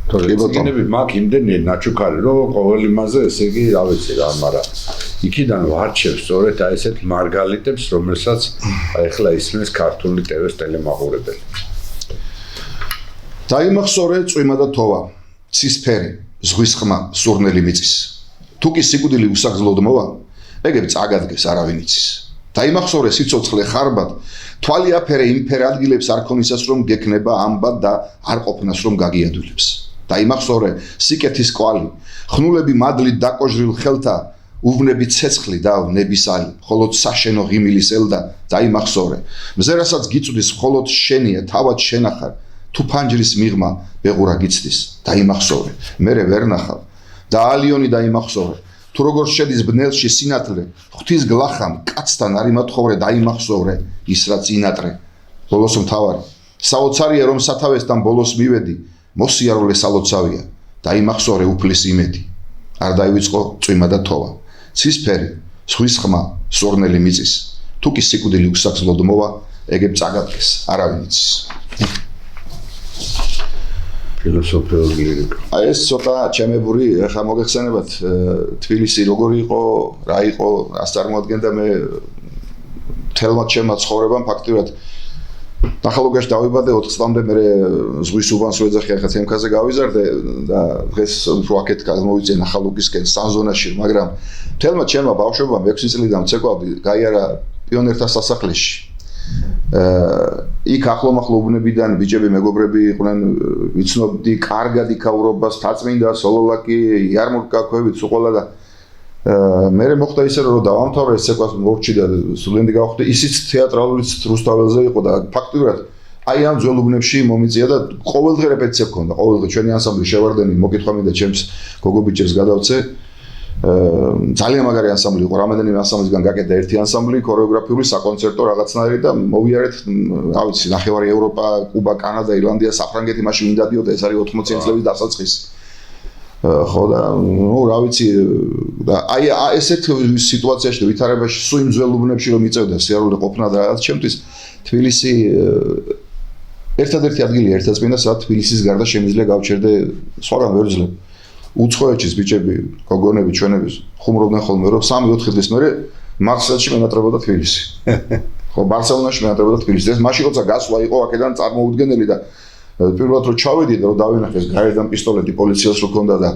S1: წიგნები მაქვს იმდენი ნაჩუქარი, რომ ყოველ იმაზე ესე იგი რა ვიცი რა, მაგრამ იქიდან ვარჩევ სწორედ ესეთ მარგალიტებს, რომელსაც ახლა ისმენს ქართული ტელევის ტელემაყურებელი.
S2: დაიმახსოვრე წვიმა და თოვა. ცისფერი, ზღვის ხმა, სურნელი მიწის. თუ კი სიკვდილი უსაგზლოდ მოვა, ეგებ წაგადგეს არავინ იცის. დაიმახსოვრე სიცოცხლე ხარბად, თვალი აფერე იმ ფერ ადგილებს არ ქონისას რომ გექნება ამბად და არ ყოფნას რომ გაგიადვილებს. დაიმახსოვრე სიკეთის კვალი, ხნულები მადლით დაკოჟრილ ხელთა, უვნები ცეცხლი და ნებისალი, მხოლოდ საშენო ღიმილის ელდა. დაიმახსოვრე, მზერასაც გიწვდის მხოლოდ შენია, თავად შენახარ. თუ ფანჯრის მიღმა ბეღურა გიცდის, დაიმახსოვრე, მერე ვერ ნახავ. და ალიონი დაიმახსოვრე, თუ როგორ შედის ბნელში სინათლე, ღვთის გლახამ კაცთან არ იმათხოვრე, დაიმახსოვრე, ის რაც ინატრე. ბოლოს მთავარი, საოცარია რომ სათავესთან ბოლოს მივედი, მოსიარულე სალოცავია, დაიმახსოვრე უფლის იმედი. არ დაივიწყო წვიმა და თოვა. ცისფერი, ზღვის ხმა, სურნელი მიწის. თუ კი სიკვდილი უსაგზლოდ მოვა, ეგებ წაგადგეს, არავინ იცის.
S1: ფილოსოფიური ლირიკა.
S2: აი ეს ცოტა ჩემებური, ახლა მოგეხსენებათ თბილისი როგორი იყო, რა იყო, რას წარმოადგენდა მე თელმა ჩემმა ცხოვრებამ ფაქტიურად ნახალუგაში დავიბადე 4 წლამდე მე ზღვის უბანს ვეძახი ახლა თემქაზე გავიზარდე და დღეს უფრო აქეთ გამოვიწე ნახალუგისკენ სანზონაში, მაგრამ თელმა ჩემმა ბავშვობამ 6 წლიდან მცეკვავდი, გაიარა პიონერთა სასახლეში. იქ ახლომახლო უბნებიდან ბიჭები მეგობრები იყვნენ, ვიცნობდი კარგად იქაურობას, თაწმინდა, სოლოლაკი, იარმურკა ქვევით, სუყოლა და მე მოხდა ისე რომ დავამთავრე ეს ცეკვას მორჩი და სტუდენტი გავხდი, ისიც თეატრალურიც რუსთაველზე იყო და ფაქტიურად აი ამ ძველ უბნებში მომიწია და ყოველდღე რეპეტიცია ჰქონდა, ყოველდღე ჩვენი ანსამბლი შევარდენი, მოკითხვა მინდა ჩემს გოგო ბიჭებს გადავწე. ძალიან მაგარი ანსამბლი იყო, რამდენიმე ანსამბლისგან გაკეთდა ერთი ანსამბლი, ქორეოგრაფიული, საკონცერტო რაღაცნაირი და მოვიარეთ, რა ვიცი, ნახევარი ევროპა, კუბა, კანადა, ირლანდია, საფრანგეთი მაშინ მინდადიოდა, ეს არის 80-იანი წლების დასაწყისი. ხო და ნუ რა ვიცი და აი ესეთ სიტუაციაში ვითარებაში სულ იმ ძველ უბნებში რომ იწევდა სიარული ყოფნა და რაღაც ჩემთვის თბილისი ერთადერთი ადგილია ერთაწმინდა, სადაც თბილისის გარდა შემიძლია გავჩერდე სხვაგან ვერ ვძლებ. უცხოეთში ბიჭები, გოგონები, ჩვენები ხუმრობდნენ ხოლმე რომ 3-4 დღის მერე მარსელში მენატრებოდა თბილისი. ხო, ბარსელონაში მენატრებოდა თბილისი. ეს მაშინ როცა გასვლა იყო აქედან წარმოუდგენელი და პირველად რომ ჩავედი და რომ დავინახეს გარედან პისტოლეტი პოლიციას რო ქონდა და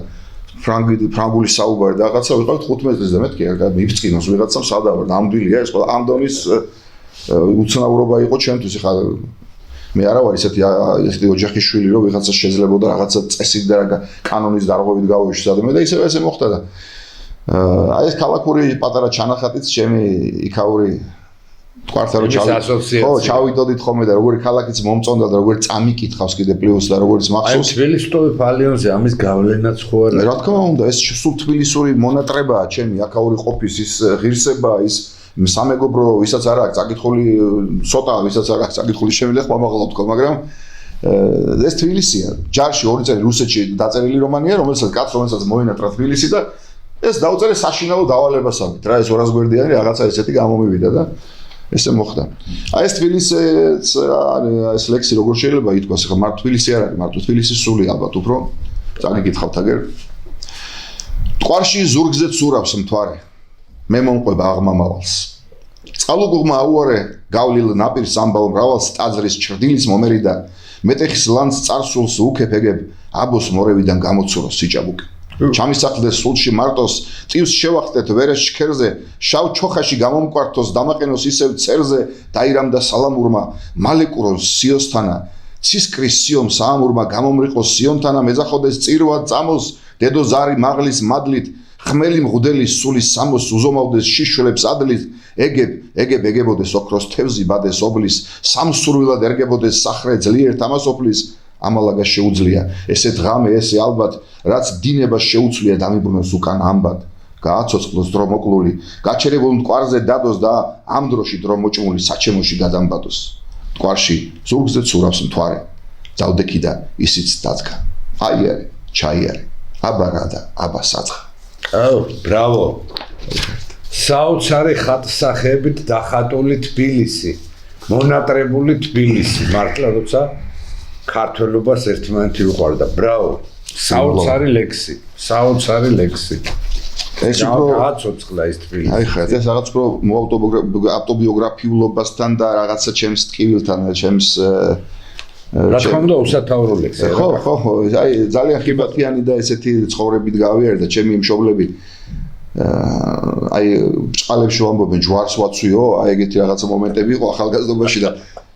S2: ფრანგული საუბარი და რაღაცა ვიყავით 15 წელს და მეთქი მიფწკინოს ვიღაცამ სადავარ ნამდვილია ეს ყველა ამ დონის უცნაურობა იყო ჩემთვის ხა მე არა ვარ ესეთი ოჯახის შვილი რომ ვიღაცა შეიძლებოდა რაღაცა წესით და კანონის დარღვევით გავეშვა სადმე და ისევ ესე მოხდა და აი ეს ქალაქური პატარა ჩანახატიც ჩემი იქაური თქვართ რომ ჩავიდოდით ხოლმე და როგორი ქალაქიც მომწონდა და როგორი წამიკითხავს კიდე პლუს და როგორც მახსოვს
S1: აი თბილისის პავილიონზე ამის გავლენაც ხო არა
S2: რა თქმა უნდა ეს სულ თბილისური მონატრებაა ჩემი აქაური ყოფის ის ღირსება ის სამეგობრო ვისაც არ აქვს წაკითხული ცოტა ვისაც არ აქვს წაკითხული შემიძლია ხმამაღლა თქვა მაგრამ ეს თბილისია ჯარში 2 წელი რუსეთში დაწერილი რომანია რომელსაც კაც რომელსაც მოინატრა თბილისი და ეს დაუწერე საშინაო დავალებასავით რა ეს 200 გვერდიანი რაღაცა ესეთი გამომივიდა და ესე მოხდა. აი ეს თბილისის ეს ლექსი როგორ შეიძლება ითქვას, ხა მარტო თბილისი არ არის, მარტო თბილისის სული ალბათ უფრო წაგიკითხავთ აგერ. ტყვარში ზურგზე ცურავს მთვარე. მე მომყვება აღმამავალს. წყალუგუღმა აუარე გავლილ ნაპირს ამბავ მრავალს ტაძრის ჩრდილის მომერიდა მეტეხის ლანს წარსულს უკეფეგებ აბოს მორევიდან გამოცუროს სიჭაბუკი. ჩამისახლდეს სულში მარტოს წივს შევახტეთ ვერეს შქერზე შავ ჩოხაში გამომკვართოს დამაყენოს ისევ ცერზე დაირამდა სალამურმა მალეკუროს სიოსთანა ცისკრის სიომ საამურმა გამომრიყოს სიონთანა მეძახოდეს წირვა წამოს დედო ზარი მაღლის მადლით ხმელი მღუდელის სულის სამოს უზომავდეს შიშვლებს ადლით ეგებოდეს ოქროს თევზი ბადეს ობლის სამსურვილად ერგებოდეს სახრე ძლიერ თამასოფლის ამალაგა შეუძლია ესე დღამე ესე ალბათ რაც დინებას შეუცვლია დამიბრუნოს უკან ამბად გააცოცხლოს დრო მოკლული გაჩერებულ მტკვარზე დადოს და ამ დროში დრო მოჭმული საჩემოში გადამბადოს მტკვარში ზურგზე ცურავს მთვარე ძალდექი და ისიც დადგა აიარე ჩაიარე აბარა და აბა საცხა
S1: ბრავო საოცარი ხატსახეებით დახატული თბილისი მონატრებული თბილისი მართლა როცა ქართველობას ერთმანეთი უყვარდა ბრავო საოცარი ლექსი ეს გააცოცხლა ეს თბილისი
S2: აი ხა ეს რაღაც უფრო ავტობიოგრაფიულობასთან და რაღაცა ჩემს ტკივილთან ჩემს
S1: რა თქმა უნდა უსათაურო ლექსი
S2: ხო აი ძალიან ხიბათიანი და ესეთი ცხოვრებით გავიარე და ჩემი მშობლები აი ბჭყალებში ვამბობენ ჯვარს ვაცვიო აი ეგეთი რაღაცა მომენტები იყო ახალგაზრდობაში და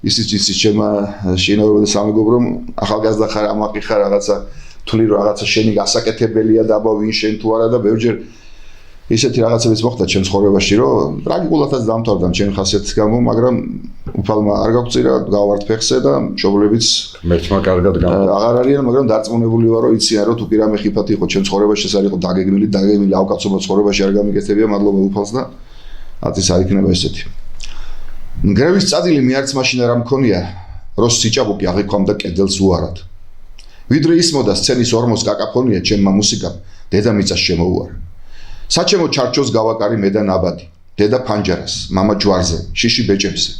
S2: ისიც ჩემმა შინაურმა და სამეგობრომ ახალგაზრდა ხარ ამაყი ხარ რაღაცა თვლი რომ რაღაცა შენი გასაკეთებელია და აბა ვინ შენ თუ არა და ბევრჯერ ისეთი რაღაცებიც მოხდა ჩემ ცხოვრებაში რომ ტრაგიკულადაც დამთავრდა ჩემი ხასიათის გამო მაგრამ უფალმა არ გაგვწირა გავართ ფეხზე და მშობლებიც
S1: მერცმა კარგად
S2: აღარ არიან მაგრამ დარწმუნებული ვარ რომ იციან რომ თუ კი რამე ხიფათი იყო ჩემ ცხოვრებაში ეს არ იყო დაგეგმილი ავკაცობა ცხოვრებაში არ გამიგეთებია მადლობა უფალს და ათის არ იქნება ესეთი ნგრევის წადილი მიარც მაშინ არ მქონია რომ სიჭაბუკი აღიქვამდა კედელს უარად ვიდრე ისმოდა სცენის ორმოს კაკაფონია ჩემმა მუსიკამ დედამიწას შემოუარა საჩემო ჩარჩოს გავაკარი მე და ნაბადი დედა ფანჯარას მამა ჯვარზე შიში ბეჭებზე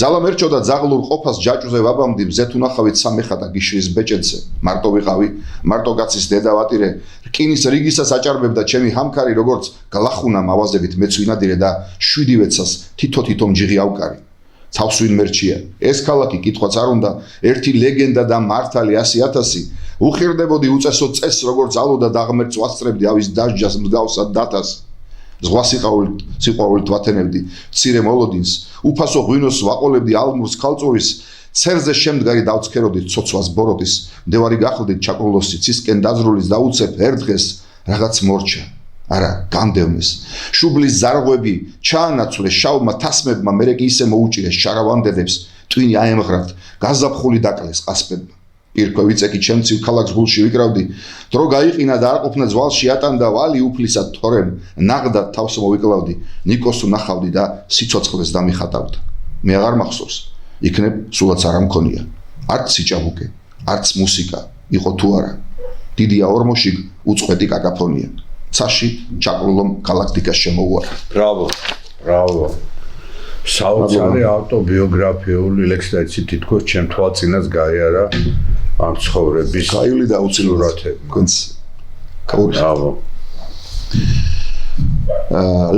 S2: ძალა მერჩოდა ზაღლურ ყოფას ჯაჭვზე ვაბამდი მზეთ უნახავით სამეხატა გიშრის ბეჭედზე მარტო ვიყავი მარტო კაცის დედა ვატირე რკინის რიგისას აჭარბებდა ჩემი ჰამქარი როგორც გლახუნა მავაზებით მეც ვინადირე და 7 ვეცას თითო მჯიღი ავკარი თავს ვინ მერჩია ეს ქალაქი კითხვაც არ უნდა ერთი ლეგენდა და მართალი 100,000 უხირდებოდი უწესო წესს როგორც ალოდა დაღმერც ვასწრებდი ავის დასჯას მსგავსად დათას ზღვას სიყვარულით ვათენებდი მცირე მოლოდინს უფასო ღვინოს ვაყოლებდი ალმურს ქალწურის ცერზე შემდგარი დავცქეროდი ცოცვას ბოროტის მდევარი გახლდით ჩაკროლოსი ცისკენ დაძრულის დაუცებ ერთ დღეს რაღაც მორჩა არა გამდევნეს შუბლის ზარღვები ჩაანაცვლეს შავმა თასმებმა მერე კი ისე მოუჭირეს შარავანდედებს ტვინი აემღრათ გაზაფხული დაკლეს ყასპებმა პირქო ვიწეკი ჩემცივ ქალაქს გულში ვიკრავდი დრო გაიყინა და არ ყოფნა ძვალში ატანდა ვალი უფლისად თორემ ნაღდად თავს მოვიკლავდი ნიკოს უნახავდი და სიცოცხლეს დამიხატავდა მე აღარ მახსოვს იქნებ სულაც არ მქონია არც სიჭაბუკე არც მუსიკა იყო თუ არა დიდია ორმოში უწყვეტი კაკაფონია ცაში ჩაკრულომ გალაქტიკას შემოუარა
S1: ბრავო საოცარი ავტობიოგრაფიული ლექსი და იცი თითქოს ჩემ თვალწინაც გაიარა ამ ცხოვრების
S2: გაივლი და უცილურათები კონც ბრავო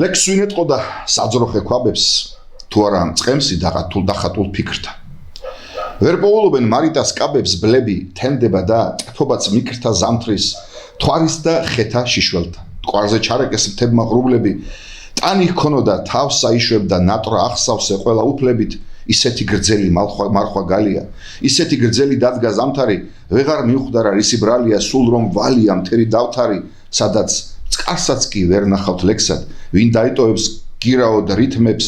S2: ლექსი ვინეთყოდა საძროხე ქვაბებს თუ არა ამ წყემსი დახატულ ფიქრთა ვერ პოულობენ მარიტას კაბებს ბლები თენდება და ტფობაც მიკრთა ზამთრის თვარის და ხეთა შიშველთა მტკვარზე ჩარეკეს მთებმა ღრუბლები ტანი ჰქონოდა თავს აიშვებდა ნატრა ახსავსე ყველა უფლებით ისეთი გრძელი მარხვა გალია ისეთი გრძელი დადგა ზამთარი ვეღარ მიხვდარა რისი ბრალია სულ რომ ვალია მთერი დავთარი სადაც წყარსაც კი ვერ ნახავთ ლექსად ვინ დაიტოვებს გირაოდ რითმებს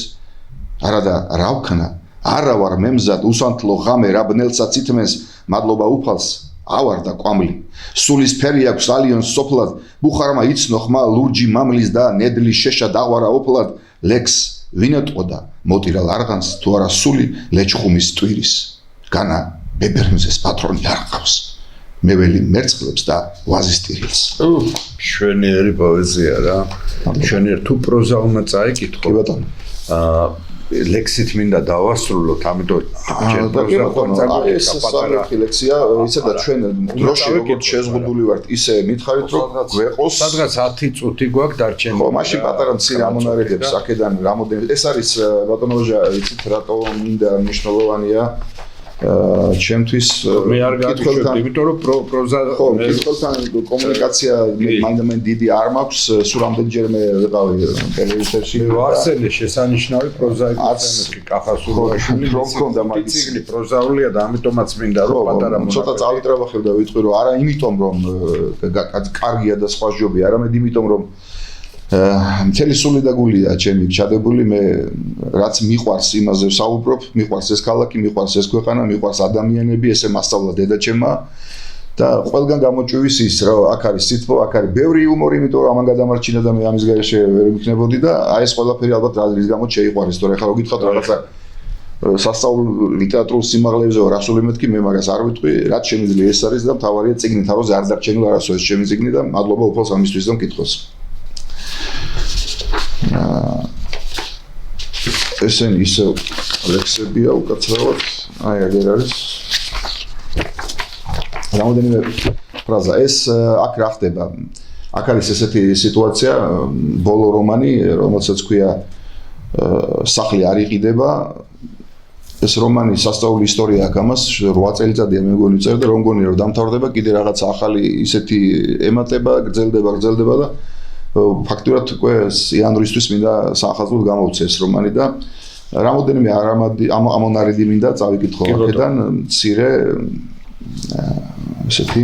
S2: არადა რა ვქნა არა ვარ მემზად უსანთლო ღამე რა ბნელსაც ითმენს მადლობა უფალს ავარ და კვამლი სულის ფერი აქვს ალიონს სოფლად ბუხარმა იცნო ხმა ლურჯი მამლის და ნედლი შეშა დაღვარა ოფლად ლექს ვინეთყოდა მოტირალ არღანს თუ არა სული ლეჩხუმის ტვირის განა ბებერმზეს პატრონი არ ყავს მეველი მერცხლებს და ვაზის ტირილს
S1: შვენიერი პოეზია რა შვენიერი თუ პროზა უნდა წაიკითხო
S2: კი ბატონო
S1: ლექსით მინდა დავასრულოთ, ამიტომ
S2: ეს საფრთხე ლექსია, იცოდა ჩვენ დროში როგორც შეზღუდული ვართ, ისე მითხარით რომ გვეყოს
S1: სადღაც 10 წუთი გვაქვს დარჩენილი.
S2: ხო, მაშინ პატარა მცირე ამონარიდებს აქედან რამოდენ ეს არის ბატონოჟა, იცით რატო მინდა მნიშვნელოვანია ჩემთვის
S1: მე არ გაგიშვებ, იმიტომ რომ პროზა
S2: ხო, კითხველთან კომუნიკაცია მაინდამაინც დიდი არ მაქვს, სულ რამდენჯერმე ვიყავი ტელევიზორში.
S1: ვარსელე შესანიშნავი პროზაიკოსი კახასურაშვილი
S2: პრომქონდა მაგის
S1: ციგნი პროზაულია და ამიტომაც მინდა რომ პატარა
S2: ცოტა წავიტრაბახებ და ვიტყვი რომ არა იმიტომ რომ კარგია და სხვა ჯობია, არამედ იმიტომ რომ მთელი სული და გულია ჩემი ჩადებული მე რაც მიყვარს იმაზე ვსაუბრობ, მიყვარს ეს ქალაქი, მიყვარს ეს ქვეყანა, მიყვარს ადამიანები, ესე მასწავლა დედაჩემმა და ყველგან გამოჭვის ის რომ აქ არის სიტყვა, აქ არის ბევრი იუმორი, იმიტომ რომ ამან გადამარჩინა და მე ამის გარეშე ვერ ვიქნებოდი და აი ეს ყველაფერი ალბათ რის გამო შეიყვარეს, თორე ახლა რო გითხოთ რაღაცა სასწავლო ლიტერატურულ სიმაღლეებზე რასული მეთქი მე მაგას არ ვიტყვი, რაც შემიძლია ეს არის და მთავარია წიგნი თავზე არ დარჩენილ არასოდეს ჩემი წიგნი და მადლობა უფალს ამისთვის და მკითხოს. ესენი ისევ ლექსებია უკაცრავად, აი აგერ არის. რამოდენიმე ფრაზა, ეს აქ რა ხდება? აქ არის ესეთი სიტუაცია, ბოლო რომანი, რომელსაც ქვია სახლი არ იყიდება. ეს რომანი სასწაული ისტორია აქვს ამას, 8 წელიწადია მე მგონი წერდა, რომ მგონი რომ დამთავრდება, კიდე რაღაც ახალი ისეთი ემატება, გრძელდება და ფაქტურად უკვე იანვრისთვის მინდა საახალწლოდ გამოვცე ეს რომანი და რამოდენიმე ამონარიდი მინდა წავიკითხო აქედან მცირე ესეთი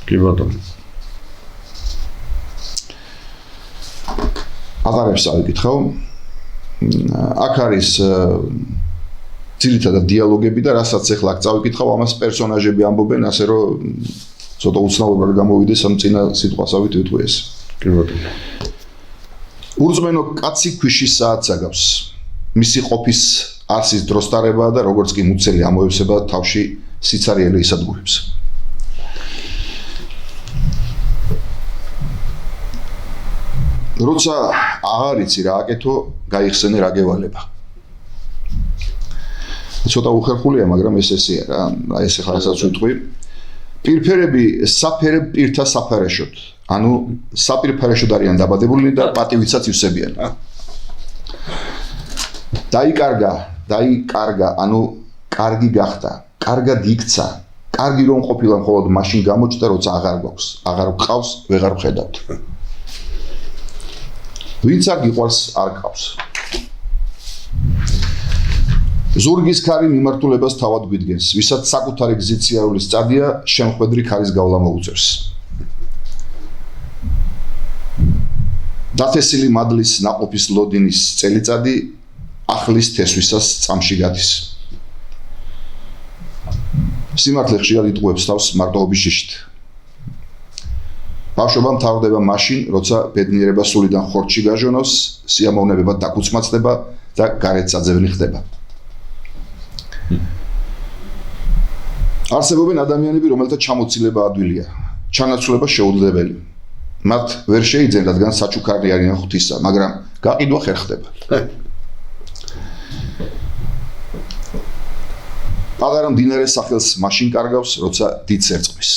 S1: კი ბატონო
S2: აღარებს წავიკითხო აქ არის ძირითადად დიალოგები და რასაც ახლა აქ წავიკითხავ ამას პერსონაჟები ამბობენ ასე რომ ცოტა უცნაურად გამოვიდეს ამ წინა სიტყვასავით ვიტყვი ეს ურწმენო კაცი ქვიშის საათს აგავს. მისი ყოფის არსის დროს ტარებაა და როგორც კი მუცელი ამოევსება თავში სიცარიელე ისადგურებს. როცა აღარ იცი რა აკეთო, გაიხსენე რა გევალება. ცოტა უხერხულია, მაგრამ ესეა რა. აი ეს ახლა ესაც ვიტყვი. პირფერები საფერებ პირთა საფარეშოდ. ანუ საპირფარეშოდ არიან დაბადებული და პატივიცაც ივსებიან. დაიკარგა, ანუ კარგი გახდა, კარგად იქცა, კარგი რომ ყოფილა მხოლოდ მაშინ გამოჩნდა, როცა აღარ გვაქვს, აღარ გყავს, ვეღარ ვხედავთ. ვინც არ გიყვარს, არ გყავს. ზურგის ქარი მიმართულებას თავად გვიდგენს, ვისაც საკუთარი გზით სიარულის წადია, შემხვედრი ქარის გავლა მოუწევს. დათესილი მადლის ნაყოფის ლოდინის წელიწადი ახლის თესვისას წამში გადის. სიმართლე ხშირად იტყუებს თავს მარტოობის შიშით. ბავშვობა მთავრდება მაშინ, როცა ბედნიერება სულიდან ხორცში გაჟონოს, სიამოვნებება დაკუცმაცდება და გარეთ საძევნი ხდება. არსებობენ ადამიანები, რომელთა ჩამოცილება ადვილია, ჩანაცვლება შეუძლებელი. მათ ვერ შეიძენ, რადგან საჩუქარი არიან ღვთისა, მაგრამ გაყიდვა ხერ ხდება. პატარა მდინარე სახელს მაშინ კარგავს, როცა დიდს ერწყმის.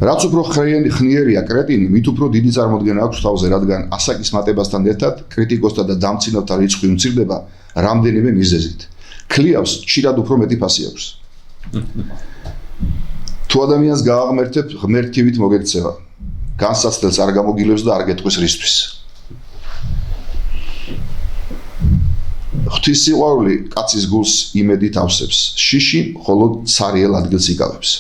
S2: რაც უფრო ხნიერია კრეტინი, მით უფრო დიდი წარმოდგენა აქვს თავზე, რადგან ასაკის მატებასთან ერთად კრიტიკოსთა და დამცინავთა რიცხვი უმცირდება რამდენიმე მიზეზით. ქლიავს ხშირად უფრო მეტი ფასი აქვს. თუ ადამიანს გააღმერთებ, ღმერთივით მოგექცევა. განსაცდელს არ გამოგილებს და არ გეტყვის რისთვის. ღვთის სიყვარული კაცის გულს იმედით ავსებს. შიში მხოლოდ ცარიელ ადგილს იკავებს.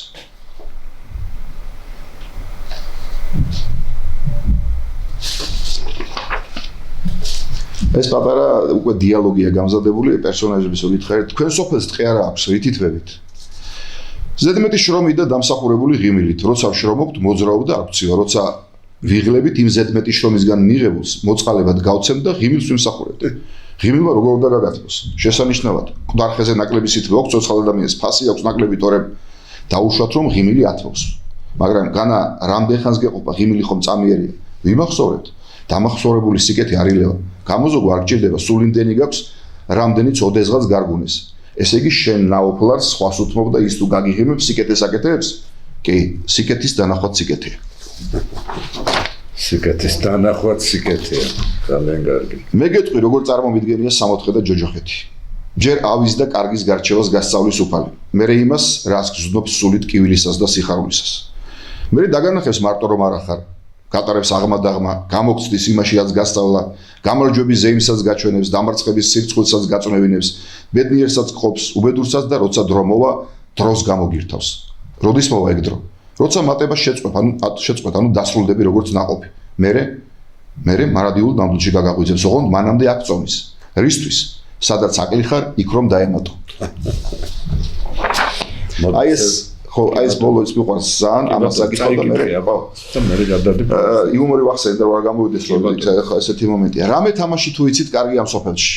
S2: ეს პატარა უკვე დიალოგია გამზადებული პერსონაჟების ოგითხარით. თქვენ სოფელს ტყე არა აქვს, რითით ვებით? ზედმეტი შრომით და დამსახურებული ღიმილით, როცა ვშრომობთ, მოძრაობ და არ გვცივა, როცა ვიღლებით იმ ზედმეტი შრომისგან მიღებულს მოწყალებად გავცემთ და ღიმილს ვიმსახურებთ. ღიმილმა როგორ უნდა გაგათმოს? შესანიშნავად, მკვდარ-ხეზე ნაკლები სითბო აქვს, ცოცხალ ადამიანს ფასი აქვს, ნაკლები თორემ დაუშვათ, რომ ღიმილი ათმობს. მაგრამ განა რამდენ ხანს გეყოფა, ღიმილი ხომ წამიერია. ვიმახსოვრებთ, დამახსოვრებული სიკეთე არ ილევა. გამოზოგვა არ გჭირდება, სულ იმდენი გაქვს, რამდენიც ოდესღაც გარგუნეს. ესე იგი შენ ნაოფლარს სხვას უთმობ და ის თუ გაგიღიმებ სიკეთეს აკეთებს? კი, სიკეთის დანახვაც სიკეთეა.
S1: სიკეთის დანახვაც სიკეთეა. ძალიან კარგი.
S2: მე გეტყვი, როგორ წარმომიდგენია სამოთხე და ჯოჯოხეთი. ჯერ ავის და კარგის გარჩევას გასწავლის უფალი. მერე იმას, რას გზნობს სულით კივილისას და სიხარულისას. მერე დაგანახებს მარტო რომ არ ახარ. გატარებს აღმადაღმა, გამოგცდის იმაში რაც გასწავლა, გამარჯვების ზეიმსაც გაჩვენებს, დამარცხების სირცხვილსაც გაწმევინებს, ბედნიერსაც გყოფს, უბედურსაც და როცა დრო მოვა, დროს გამოგირთავს. როდის მოვა ეგ დრო? როცა მატება შეწყვეტ, ანუ დასრულდები როგორც ნაყოფი. მერე მარადიულ ნამდვილში გაგაღვიძებს, ოღონდ მანამდე აქ წონის. რისთვის? სადაც აკლი ხარ, იქ რომ დაემატო. აი ეს ბოლო ის მიყვარს ძალიან, ამას საკითხავ და მერე
S1: და მერე გადადებ.
S2: იუმორი ვახსენე და რა გამოვიდეს რომ ხა ესეთი მომენტია. რამე თამაში თუ იცით კარგი ამ სოფელში.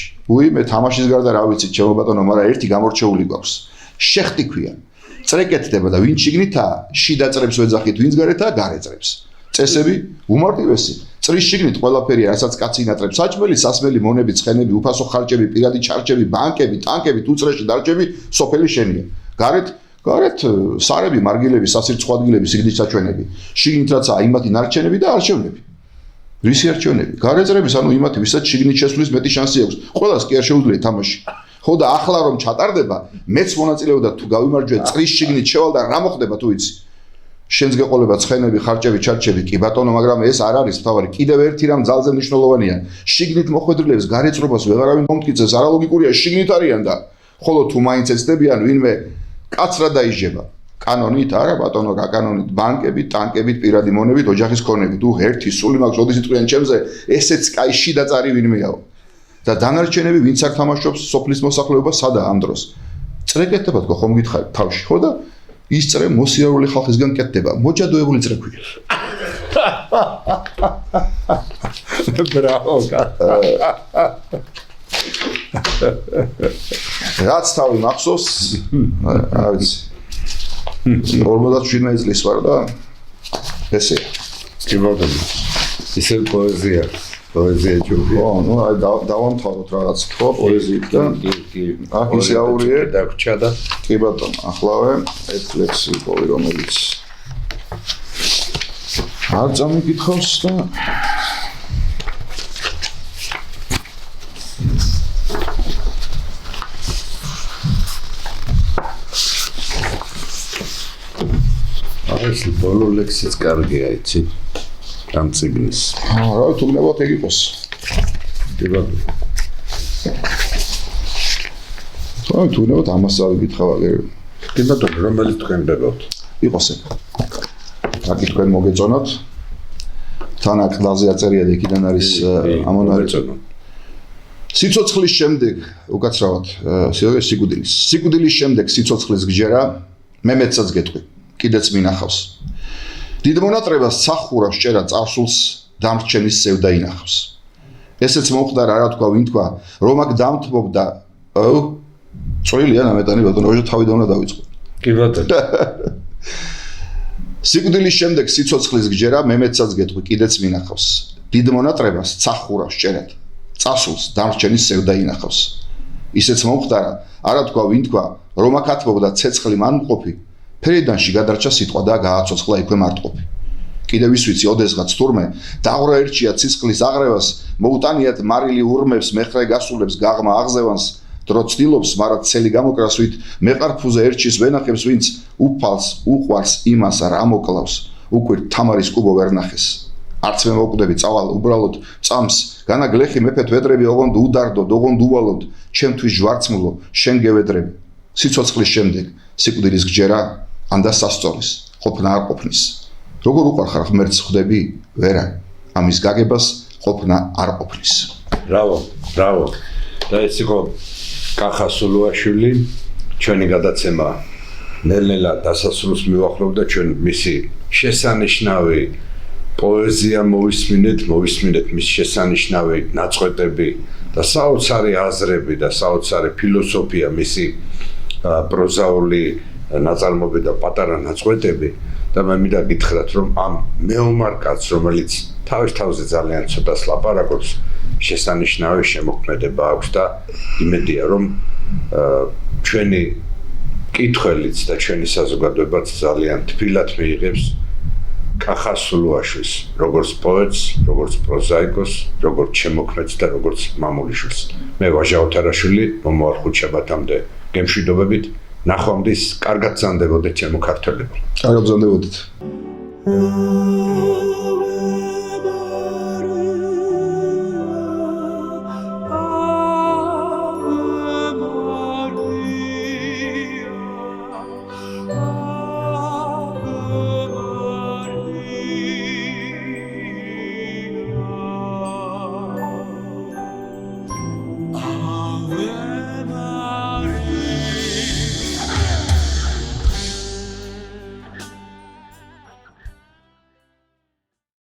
S2: მე თამაშის გარდა რა ვიცით, ჩემო ბატონო, მაგრამ ერთი გამორჩეული გვაქვს. შეხტი ქვია. წრეკეთდება და ვინ შიგნითაა, შიდა წრებს ვეძახით, ვინც გარეთაა, გარე წრებს. წესები უმარტივესი. წრის შიგნით ყველაფერია, რასაც კაცი ინატრებს. საჭმელი, სასმელი, მონები, ცხენები, უფასო ხარჯები, პირადი ჩარჩები, ბანკები, ტანკები, თუწრეში დარჩები, სოფელი შენია. გარეთ სარები, მარგილები, სასირცხო ადგილები, სიგრძის საჩვენები. შიგნით რაცაა იმათი ნარჩენები და არჩევნები. რისი არჩევნები? გარეწრების, ანუ იმათი, ვისაც შიგნით შესვლის მეტი შანსი აქვს. ყველას კი არ შეუძლია თამაში. ხო და ახლა რომ ჩატარდება, მეც მონაწილეობდა თუ გავიმარჯვე წრის შიგნით შევალ და რა მოხდება თუ იცი? შენს გეყოლება ცხენები, ხარჯები, ჩარჩები, კი ბატონო, მაგრამ ეს არ არის თავარი. კიდევ ერთი რამ ძალზე მნიშვნელოვანია. შიგნით მოხვედრილებს გარეწრობას ვეღარავინ მომტკიცებს, არალოგიკურია, შიგნით არიან და ხოლო თუ მაინც ეცდებიან ვინმე კაცრად დაიჯება. კანონით არა ბატონო, გაკანონით ბანკებით, ტანკებით, პირადი მონებით, ოჯახის ქონებით. ერთი სული მაქვს, როდის იტყვიან ჩემზე, ესეც კაი შიდა წარი ვინმეაო. და დანარჩენები ვინც არ თამაშობს სოფლის მოსახლეობა სადაა ამ დროს. წრეკეთდება თქო ხომ გითხარით თავში, ხო და ის წრე მოსიარული ხალხისგან კეთდება. მოჯადოებული წრე ქვია.
S1: ბრავო.
S2: რაც თავი მახსოვს, რა ვიცი. 47 წლის ვარ და ესე.
S1: კი ბატონო. ისე პოეზია ჯობია.
S2: ნუ აი დავამთავროთ რაღაც თქო პოეზიით და აქ ისე აურიე
S1: დაგჭა და
S2: კი ბატონო, ახლავე ეს ლექსიკოვი რომელიც არ წამიკითხავს და
S1: ეს ბოლო ლექსიც კარგია, იცი? ამ წიგნის.
S2: რა თუ გნებოთ ეგ იყოს.
S1: კი ბატონო.
S2: თუ გნებოთ ამას ავიკითხავ აგერ.
S1: კი ბატონო, რომელიც თქვენ გდებოთ?
S2: იყოს ეგ. აკი თქვენ მოგეწონოთ. თან აქ ყველაზე აწერია და იქიდან არის ამონარი. სიცოცხლის შემდეგ, უკაცრავად, სიკვდილის. სიკვდილის შემდეგ სიცოცხლის გჯერა, მე მეცაც გეტყვი. კიდეც მინახავს. დიდ მონატრებას სახურავს ჭერა წარსულს დამრჩენის სევდა ინახავს. ესეც მომხდარა რა თქვა, ვინ თქვა, რომ აქ დამთმობდა, წვრილია ნამეტანი ბატონო, ოჟე თავიდან უნდა დავიწყო.
S1: კი ბატონო.
S2: სიკვდილის შემდეგ სიცოცხლის გჯერა, მე მეცაც გეტყვი, კიდეც მინახავს. დიდ მონატრებას სახურავს ჭერა წარსულს დამრჩენის სევდა ინახავს. ისეც მომხდარა რა თქვა, ვინ თქვა, რომ აქ ათმობდა ცეცხლი მანმყოფი. ფერიდანში გადარჩა სიტყვა და გააცოცხლა იქვე მარტყოფი. კიდევ ის ვიცი, ოდესღაც თურმე დაღვრა ერჩია ცისხლის აღრევას, მოუტანიათ მარილი ურმებს, მეხრე გასულებს გაღმა აღზევანს, დრო ცდილობს, მაგრამ ცელი გამოკრას ვით, მეყარფუზე ერჩის ვენახებს, ვინც უფალს, უყვარს იმას რა მოკლავს, უკვე თამარის კუბო ვერ ნახეს. არც მე მოკვდები წავალ უბრალოდ წამს, განა გლეხი მეფეთ ვედრები, ოღონდ უდარდოდ, ოღონდ უვალოდ, ჩემთვის ჯვარცმულო, შენ გევედრები. სიცოცხლის შემდეგ სიკვდილის გჯერა ანდა სასწოლის, ყოფნა არ ყოფნის. როგორ უყარხარ ღმერთს ხვდები? ვერა, ამის გაგებას ყოფნა არ ყოფნის.
S1: ბრავო. და ეს იყო კახა სულუაშვილი, ჩვენი გადაცემა ნელ-ნელა დასასრულს მივახლოვდა, ჩვენ მისი შესანიშნავი პოეზია მოვისმინეთ მის შესანიშნავი ნაწყვეტები და საოცარი აზრები და საოცარი ფილოსოფია მისი პროზაული ნაწარმოები და პატარა ნაწყვეტები და მე მინდა გითხრათ, რომ ამ მეომარ კაცს, რომელიც თავის-თავზე ძალიან ცოტას ლაპარაკობს, შესანიშნავი შემოქმედება აქვს და იმედია, რომ ჩვენი კითხველიც და ჩვენი საზოგადოებაც ძალიან თბილად მიიღებს კახას სულუაშვილს, როგორც პოეტს, როგორც პროზაიკოს, როგორც შემოქმედს და როგორც მამულიშვილს. მე ვაჟა ოთარაშვილი, მომავალ ხუთშაბათამდე გემშვიდობებით, ნახვამდის, კარგად გრძანდებოდეთ ჩემო ქართველებო.
S2: კარგად გრძანდებოდეთ.